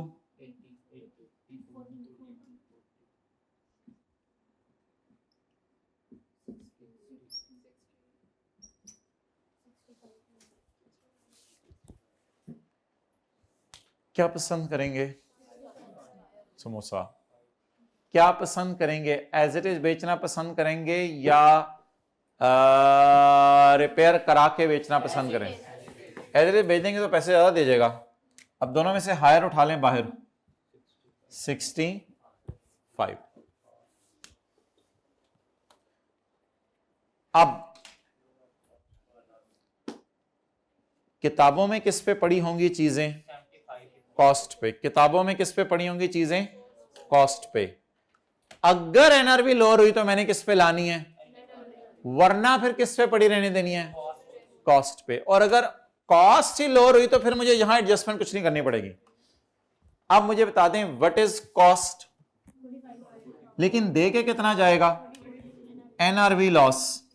क्या पसंद करेंगे? समोसा। क्या पसंद करेंगे? एज इट इज बेचना पसंद करेंगे या रिपेयर करा के बेचना पसंद करें? एज इट इज बेच देंगे तो पैसे ज्यादा दे जाएगा। अब दोनों में से हायर उठा लें बाहर, 65। अब किताबों में किस पे पड़ी होंगी चीजें? कॉस्ट पे। किताबों में किस पे पड़ी होंगी चीजें? कॉस्ट पे। अगर एनआरवी लोअर हुई तो मैंने किस पे लानी है? वरना फिर किस पे पड़ी रहने देनी है? कॉस्ट पे। और अगर कॉस्ट ही लोअर हुई तो फिर मुझे यहां एडजस्टमेंट कुछ नहीं करनी पड़ेगी। अब मुझे बता दें व्हाट इज कॉस्ट, लेकिन दे के कितना जाएगा? NRV loss.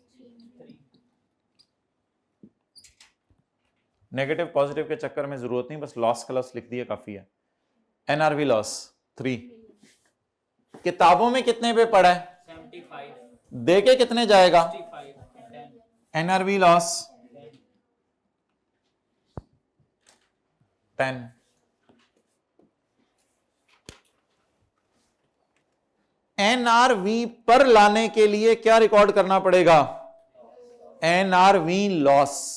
नेगेटिव पॉजिटिव के चक्कर में जरूरत नहीं, बस लॉस का लॉस लिख दिया काफी है। NRV loss 3। किताबों में कितने पे पड़ा है? 75। दे के कितने जाएगा? 65। NRV loss 10। एनआरवी पर लाने के लिए क्या रिकॉर्ड करना पड़ेगा? NRV loss.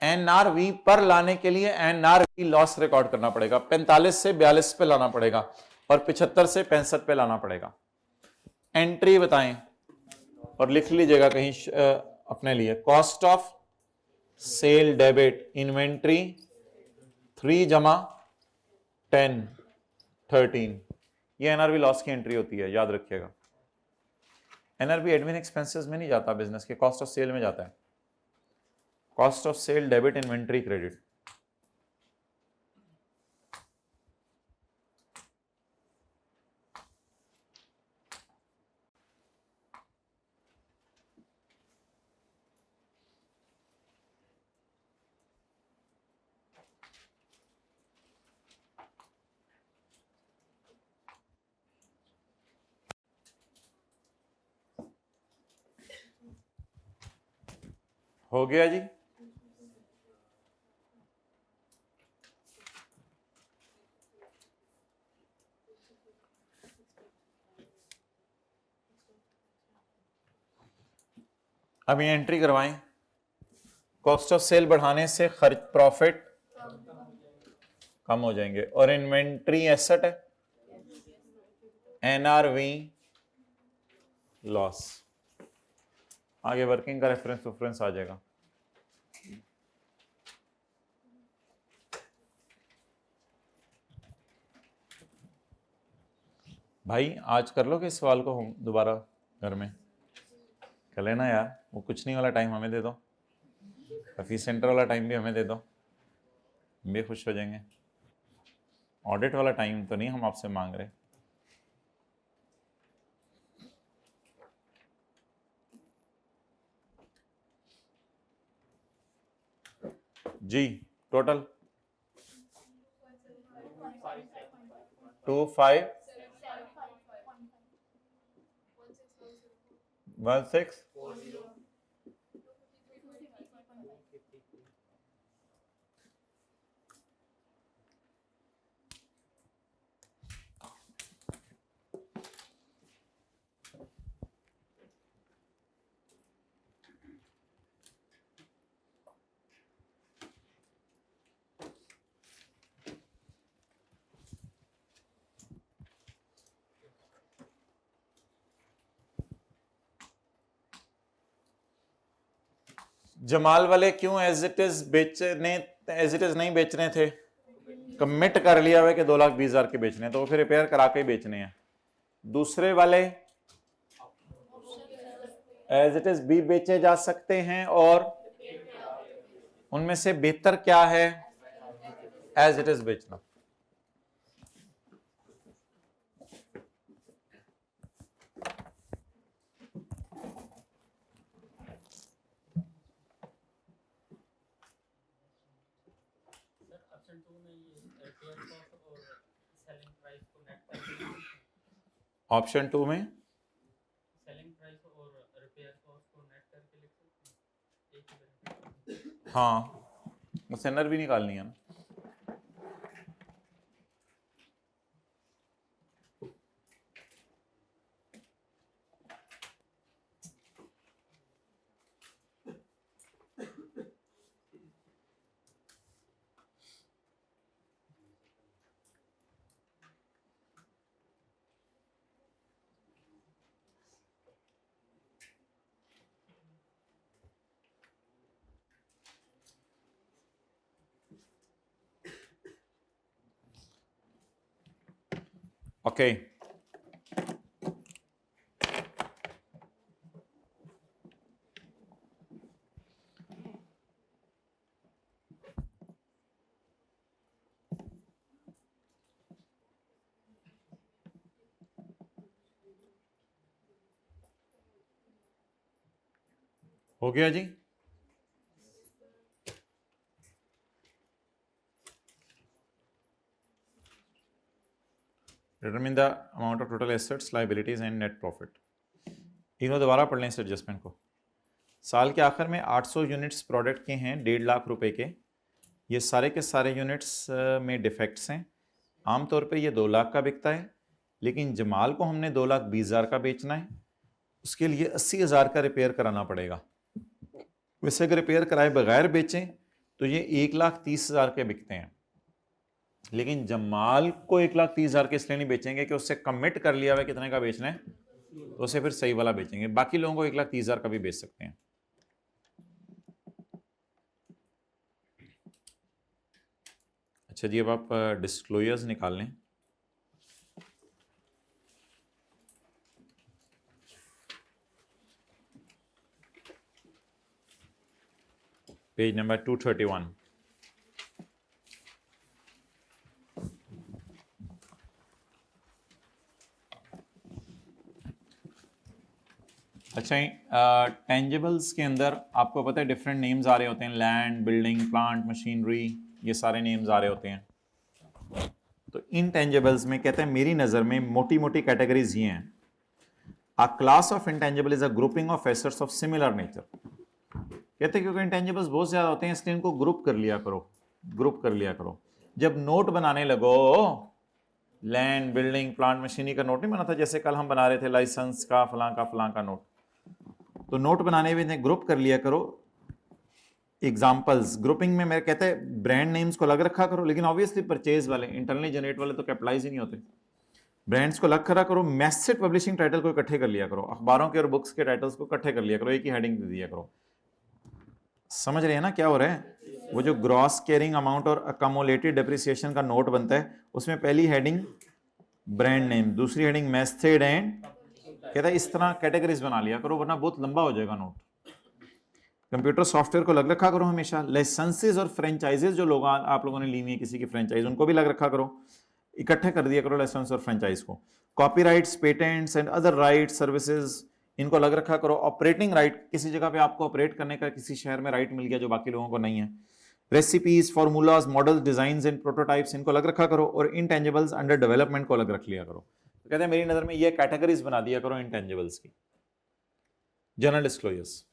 एनआरवी पर लाने के लिए एनआरवी लॉस रिकॉर्ड करना पड़ेगा। 45 से 42 पे लाना पड़ेगा और 75 से 65 पे लाना पड़ेगा। एंट्री बताएं और लिख लीजिएगा कहीं अपने लिए। Cost of sale debit inventory 3 जमा 10 13, ये एनआरवी लॉस की एंट्री होती है, याद रखिएगा। एनआरवी एडमिन एक्सपेंसेस में नहीं जाता, बिजनेस के कॉस्ट ऑफ सेल में जाता है। Cost of sale debit inventory credit. हो गया जी? अब ये एंट्री करवाएं। कॉस्ट ऑफ सेल बढ़ाने से खर्च प्रॉफिट कम हो जाएंगे। और इन्वेंट्री एसेट है, एनआरवी लॉस। आगे वर्किंग का रेफरेंस आ जाएगा। भाई आज कर लो कि इस सवाल को दोबारा घर में कर लेना यार। वो कुछ नहीं वाला टाइम हमें दे दो, फी सेंटर वाला टाइम भी हमें दे दो, हम भी खुश हो जाएंगे। ऑडिट वाला टाइम तो नहीं हम आपसे मांग रहे। जी टोटल 2516। जमाल वाले क्यों एज इट इज बेचने, एज इट इज नहीं बेचने थे? कमिट कर लिया हुआ कि 2,20,000 के बेचने, तो वो फिर रिपेयर करा के बेचने हैं। दूसरे वाले एज इट इज भी बेचे जा सकते हैं, और उनमें से बेहतर क्या है? एज इट इज बेचना। ऑप्शन 2 में
सेलिंग प्राइस और रिपेयर कॉस्ट को नेट करके लिख सकते हैं।
हाँ, बस एनआर भी निकालनी है ना। ओके हो गया जी। Determine the amount of total assets, liabilities and net profit. तीनों दोबारा पढ़ लें इस एडजस्टमेंट को। साल के आखिर में 800 यूनिट्स प्रोडक्ट के हैं 1.5 लाख रुपए के। ये सारे के सारे यूनिट्स में डिफेक्ट्स हैं। आमतौर पे ये 2 लाख का बिकता है, लेकिन जमाल को हमने 2,20,000 का बेचना है, उसके लिए 80,000 का रिपेयर कराना पड़ेगा। वैसे अगर रिपेयर कराए बगैर बेचें तो ये 1,30,000 के बिकते हैं, लेकिन जमाल को 1,30,000 के इसलिए नहीं बेचेंगे कि उससे कमिट कर लिया हुआ कितने का बेचना है, तो उसे फिर सही वाला बेचेंगे। बाकी लोगों को 1,30,000 का भी बेच सकते हैं। अच्छा जी, अब आप डिस्क्लोजर्स निकाल लें। Page number 231। अच्छा, टेंजिबल्स के अंदर आपको पता है डिफरेंट नेम्स आ रहे होते हैं, लैंड, बिल्डिंग, प्लांट, मशीनरी, ये सारे नेम्स आ रहे होते हैं। तो इंटेंजिबल्स में कहते हैं मेरी नज़र में मोटी मोटी कैटेगरीज ये हैं। अ class of intangible is a grouping of assets of similar nature. कहते हैं क्योंकि इंटेंजिबल्स बहुत ज्यादा होते हैं इसलिए इनको ग्रुप कर लिया करो, ग्रुप कर लिया करो। जब नोट बनाने लगो, लैंड, बिल्डिंग, प्लांट, मशीनरी का नोट नहीं बना था, जैसे कल हम बना रहे थे लाइसेंस का फलां का नोट, तो नोट बनाने में ग्रुप कर लिया करो। एग्जांपल्स ग्रुपिंग में मेरे कहते हैं ब्रांड नेम्स को अलग रखा करो, लेकिन ऑब्वियसली परचेज वाले, इंटरनली जनरेट वाले तो कैपिटलाइज ही नहीं होते। ब्रांड्स को अलग करा करो। मैसेज पब्लिशिंग टाइटल को इकट्ठे कर लिया करो, अखबारों के और बुक्स के टाइटल्स को इकट्ठे कर लिया करो, एक ही हेडिंग दे दिया करो। समझ रहे हैं ना क्या हो रहा है? वो जो ग्रॉस कैरिंग अमाउंट और अकमुलेटेड डेप्रिसिएशन का नोट बनता है, उसमें पहली हेडिंग ब्रांड नेम, दूसरी हेडिंग मेथड एंड, कहता है इस तरह कैटेगरीज बना लिया करो, वरना बहुत लंबा हो जाएगा नोट। कंप्यूटर सॉफ्टवेयर को अलग रखा करो हमेशा। लाइसेंसेज और फ्रेंचाइजेज जो लोग आप लोगों ने ली हुई है किसी की फ्रेंचाइज, उनको भी अलग रखा करो, इकट्ठे कर दिया करो लाइसेंस और फ्रेंचाइज को। Copyrights, patents and other rights, services, इनको अलग रखा करो। ऑपरेटिंग राइट, किसी जगह पे आपको ऑपरेट करने का किसी शहर में राइट मिल गया जो बाकी लोगों को नहीं है। Recipes, formulas, model, design and prototypes, इनको अलग रखा करो। और इंटेंजिबल्स अंडर डेवलपमेंट को अलग रख लिया करो। तो कहते हैं मेरी नजर में ये कैटेगरीज बना दिया करो इंटेंजिबल्स की। General disclosures,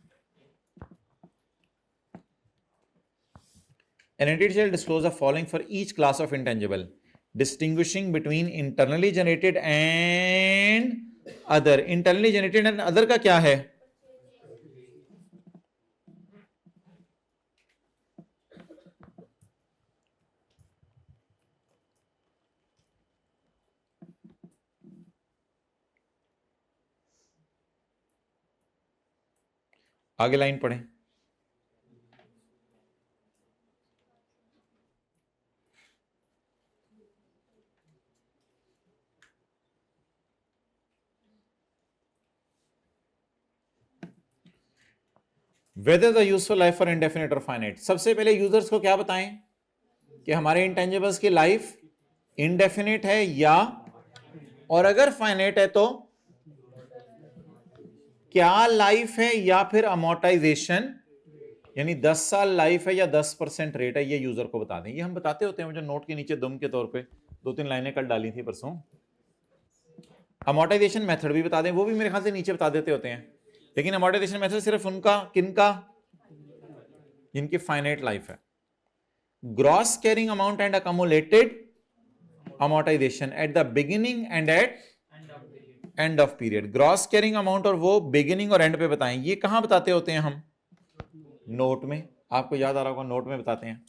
an entity shall disclose the following for each class of intangible, distinguishing between internally generated and other। internally generated and other का क्या है? आगे लाइन पढ़ें। Whether the useful life for indefinite और फाइनाइट। सबसे पहले यूजर्स को क्या बताएं कि हमारे इंटेंजिबल्स की लाइफ इनडेफिनिट है या, और अगर फाइनाइट है तो क्या लाइफ है, या फिर अमोर्टाइजेशन यानी 10 साल लाइफ है या 10% रेट है, ये यूजर को बता दें। ये हम बताते होते हैं, मुझे नोट के नीचे दुम के तौर पे 2-3 लाइनें कल डाली थी परसों। अमोर्टाइजेशन मेथड भी बता दें, वो भी मेरे ख्याल से नीचे बता देते होते हैं। लेकिन अमोर्टाइजेशन मेथड सिर्फ उनका, किनका, जिनकी फाइनाइट लाइफ है। Gross carrying amount and accumulated amortisation at the beginning and at end of period. Gross carrying amount और वो बिगिनिंग और एंड पे बताएं। ये कहां बताते होते हैं हम? नोट में। आपको याद आ रहा होगा, नोट में बताते हैं।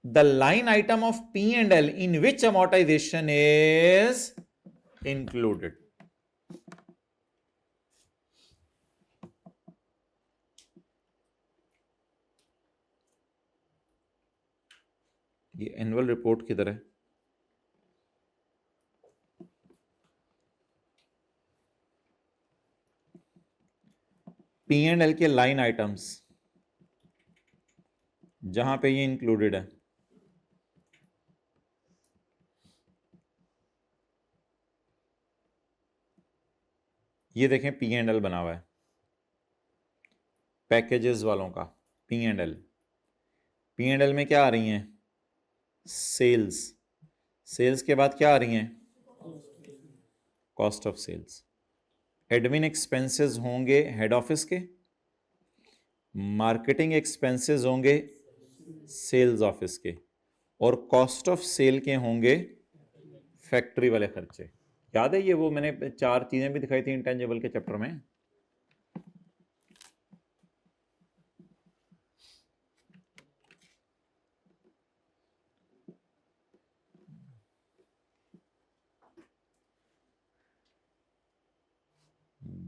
The line item of P&L in which amortization is included। ये एनुअल रिपोर्ट किधर है? पी एंड एल के लाइन आइटम्स जहां पे ये इंक्लूडेड है, ये देखें पी एंड एल बना हुआ है पैकेजेस वालों का। P and L, P and L में क्या आ रही हैं? सेल्स, सेल्स के बाद क्या आ रही हैं? Cost of sales. Admin expenses होंगे हेड ऑफिस के, मार्केटिंग एक्सपेंसेस होंगे सेल्स ऑफिस के, और कॉस्ट ऑफ सेल के होंगे फैक्ट्री वाले खर्चे। याद है ये वो मैंने 4 चीजें भी दिखाई थी इंटेंजिबल के चैप्टर में।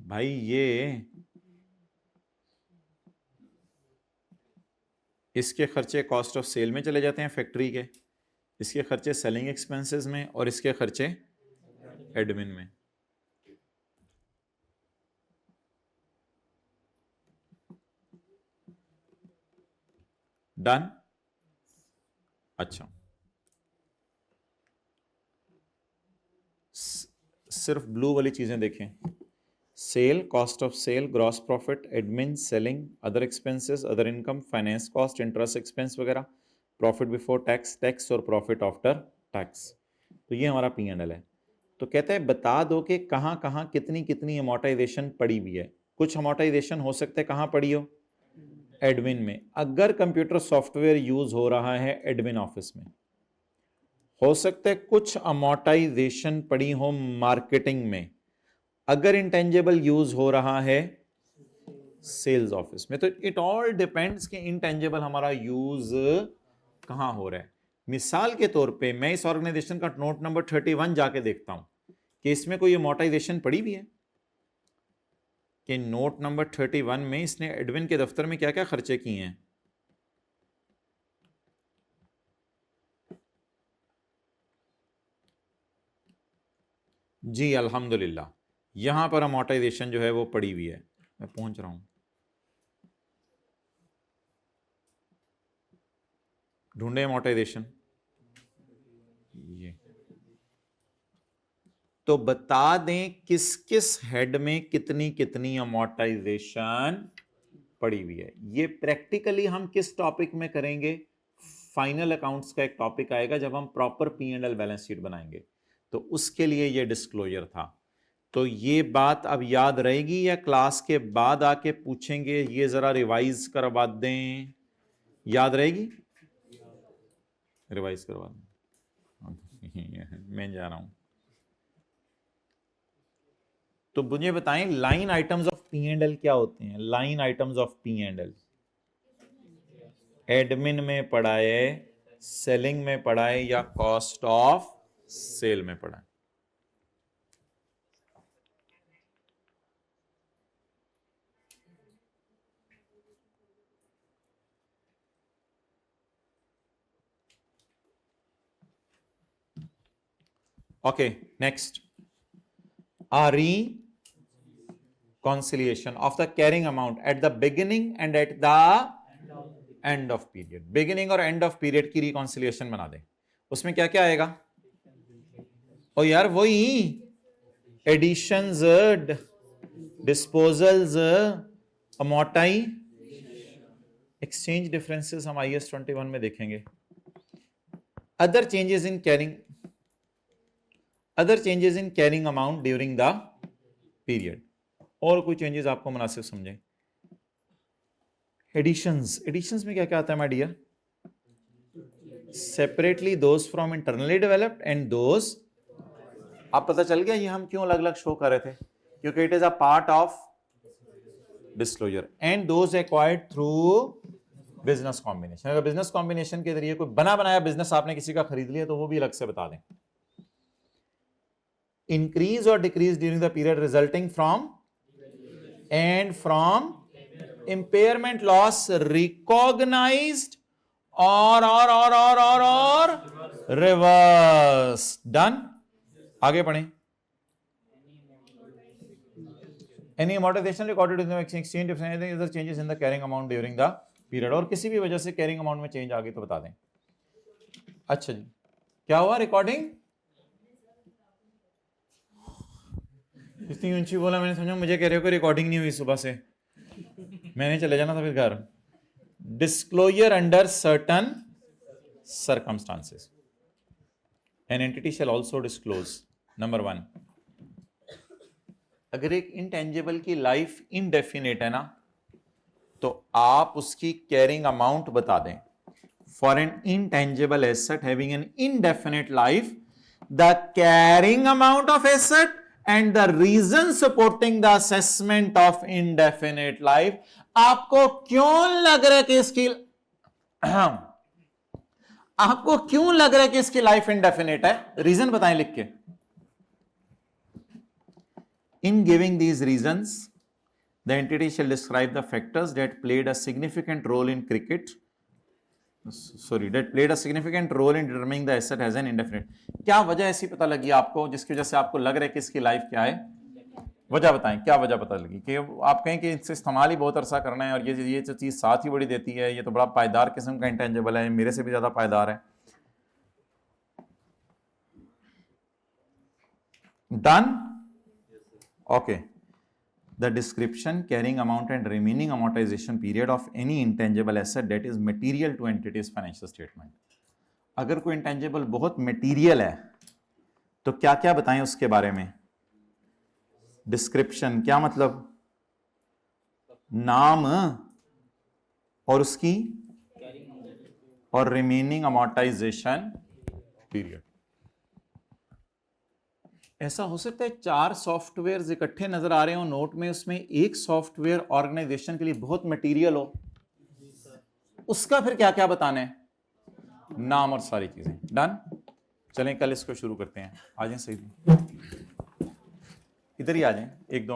भाई ये इसके खर्चे कॉस्ट ऑफ सेल में चले जाते हैं फैक्ट्री के, इसके खर्चे सेलिंग एक्सपेंसेस में, और इसके खर्चे एडमिन में। डन? अच्छा, सिर्फ ब्लू वाली चीजें देखें। Sale, cost of sale, gross profit, admin, selling, other expenses, other income, finance cost, interest expense वगैरह, प्रॉफिट बिफोर टैक्स, टैक्स और प्रॉफिट आफ्टर टैक्स। तो ये हमारा पी एंड एल है। तो कहते हैं बता दो कि कहाँ कहाँ कितनी कितनी अमोर्टाइजेशन पड़ी हुई है। कुछ अमोर्टाइजेशन हो सकता है कहाँ पड़ी हो? एडमिन में। अगर कंप्यूटर सॉफ्टवेयर यूज हो रहा है एडमिन ऑफिस में, हो सकता है कुछ अमोर्टाइजेशन पड़ी हो मार्केटिंग में, अगर इंटेंजिबल यूज हो रहा है सेल्स ऑफिस में। तो इट ऑल डिपेंड्स कि इंटेंजिबल हमारा यूज कहां हो रहा है। मिसाल के तौर पे मैं इस ऑर्गेनाइजेशन का नोट नंबर 31 जाके देखता हूं कि इसमें कोई अमोर्टाइजेशन पड़ी हुई है, कि नोट नंबर 31 में इसने एडमिन के दफ्तर में क्या क्या खर्चे किए हैं। जी अल्हम्दुलिल्लाह, यहां पर अमोर्टाइजेशन जो है वो पड़ी हुई है। मैं पहुंच रहा हूं, ढूंढे अमोर्टाइजेशन। ये तो बता दें किस किस हेड में कितनी कितनी अमोर्टाइजेशन पड़ी हुई है। ये प्रैक्टिकली हम किस टॉपिक में करेंगे? फाइनल अकाउंट्स का एक टॉपिक आएगा जब हम proper P and L balance sheet बनाएंगे, तो उसके लिए ये डिस्क्लोजर था। तो ये बात अब याद रहेगी या क्लास के बाद आके पूछेंगे? ये जरा रिवाइज करवा दें, याद रहेगी? रिवाइज करवा दें। मैं जा रहा हूं। तो मुझे बताएं line items of P and L क्या होते हैं? Line items of P and L admin में पढ़ा है, सेलिंग में पढ़ा है, या कॉस्ट ऑफ सेल में पढ़ा है? Okay, next, reconciliation of the carrying amount at the beginning and at the end of period। beginning और end of period की reconciliation बना दें। उसमें क्या क्या आएगा? ओ यार वही एडिशंस, डिस्पोजल्स, अमोर्टाई, एक्सचेंज डिफरेंसेस हम IAS 21 में देखेंगे। Other changes in carrying amount during the period. और कोई चेंजेस आपको मुनासिब समझे? एडिशंस में क्या क्या आता है my dear? Separately those from internally developed and those. आप पता चल गया ये हम क्यों अलग अलग शो कर रहे थे? क्योंकि it is a part of disclosure. And those acquired through business combination. अगर बिजनेस कॉम्बिनेशन के जरिए कोई बना बनाया बिजनेस आपने किसी का खरीद लिया तो वो भी अलग से बता दें। इंक्रीज और decrease during the period resulting from and from impairment loss recognised और रिवर्स। डन? आगे पढ़ें। Any amortisation recorded in the exchange of anything other changes in the carrying amount during the period, और किसी भी वजह से कैरिंग अमाउंट में चेंज आ गई तो बता दें। अच्छा जी, क्या हुआ रिकॉर्डिंग? इतनी ऊंची बोला मैंने, समझा मुझे कह रहे हो कि रिकॉर्डिंग नहीं हुई सुबह से, मैंने चले जाना था फिर घर। Disclosure under certain circumstances an entity shall also disclose number 1, अगर एक इंटेंजिबल की लाइफ इनडेफिनेट है ना तो आप उसकी कैरिंग अमाउंट बता दें। For an intangible asset having an indefinite life the carrying amount of asset and the reason supporting the assessment of indefinite life. आपको क्यों लग रहा है कि इसकी आपको क्यों लग रहा है कि इसकी लाइफ इनडेफिनेट है? रीजन बताएं लिख के। In giving these reasons the entity shall describe the factors that played a significant role in significant role in determining the asset as an indefinite। क्या वजह ऐसी पता लगी आपको जिसकी वजह से आपको लग रहा है कि इसकी लाइफ क्या है? वजह बताएं, क्या वजह पता लगी कि आप कहें कि इससे इस्तेमाल ही बहुत अरसा करना है और ये जो चीज साथ ही बड़ी देती है, ये तो बड़ा पायदार किस्म का इंटेंजिबल है, मेरे से भी ज्यादा पायदार है। Done? Okay. The description, carrying amount and remaining amortization period of any intangible asset that is material to entity's financial statement। अगर कोई इंटेंजिबल बहुत मटेरियल है तो क्या क्या बताएं उसके बारे में? डिस्क्रिप्शन क्या मतलब? नाम और उसकी और रिमेनिंग अमोर्टाइजेशन पीरियड। ऐसा हो सकता है 4 सॉफ्टवेयर इकट्ठे नजर आ रहे हो नोट में, उसमें एक सॉफ्टवेयर ऑर्गेनाइजेशन के लिए बहुत मटेरियल हो, उसका फिर क्या क्या बताना है? नाम और सारी चीजें। डन? चलें कल इसको शुरू करते हैं। आ जाएं, सही इधर ही आ जाएं, 1-2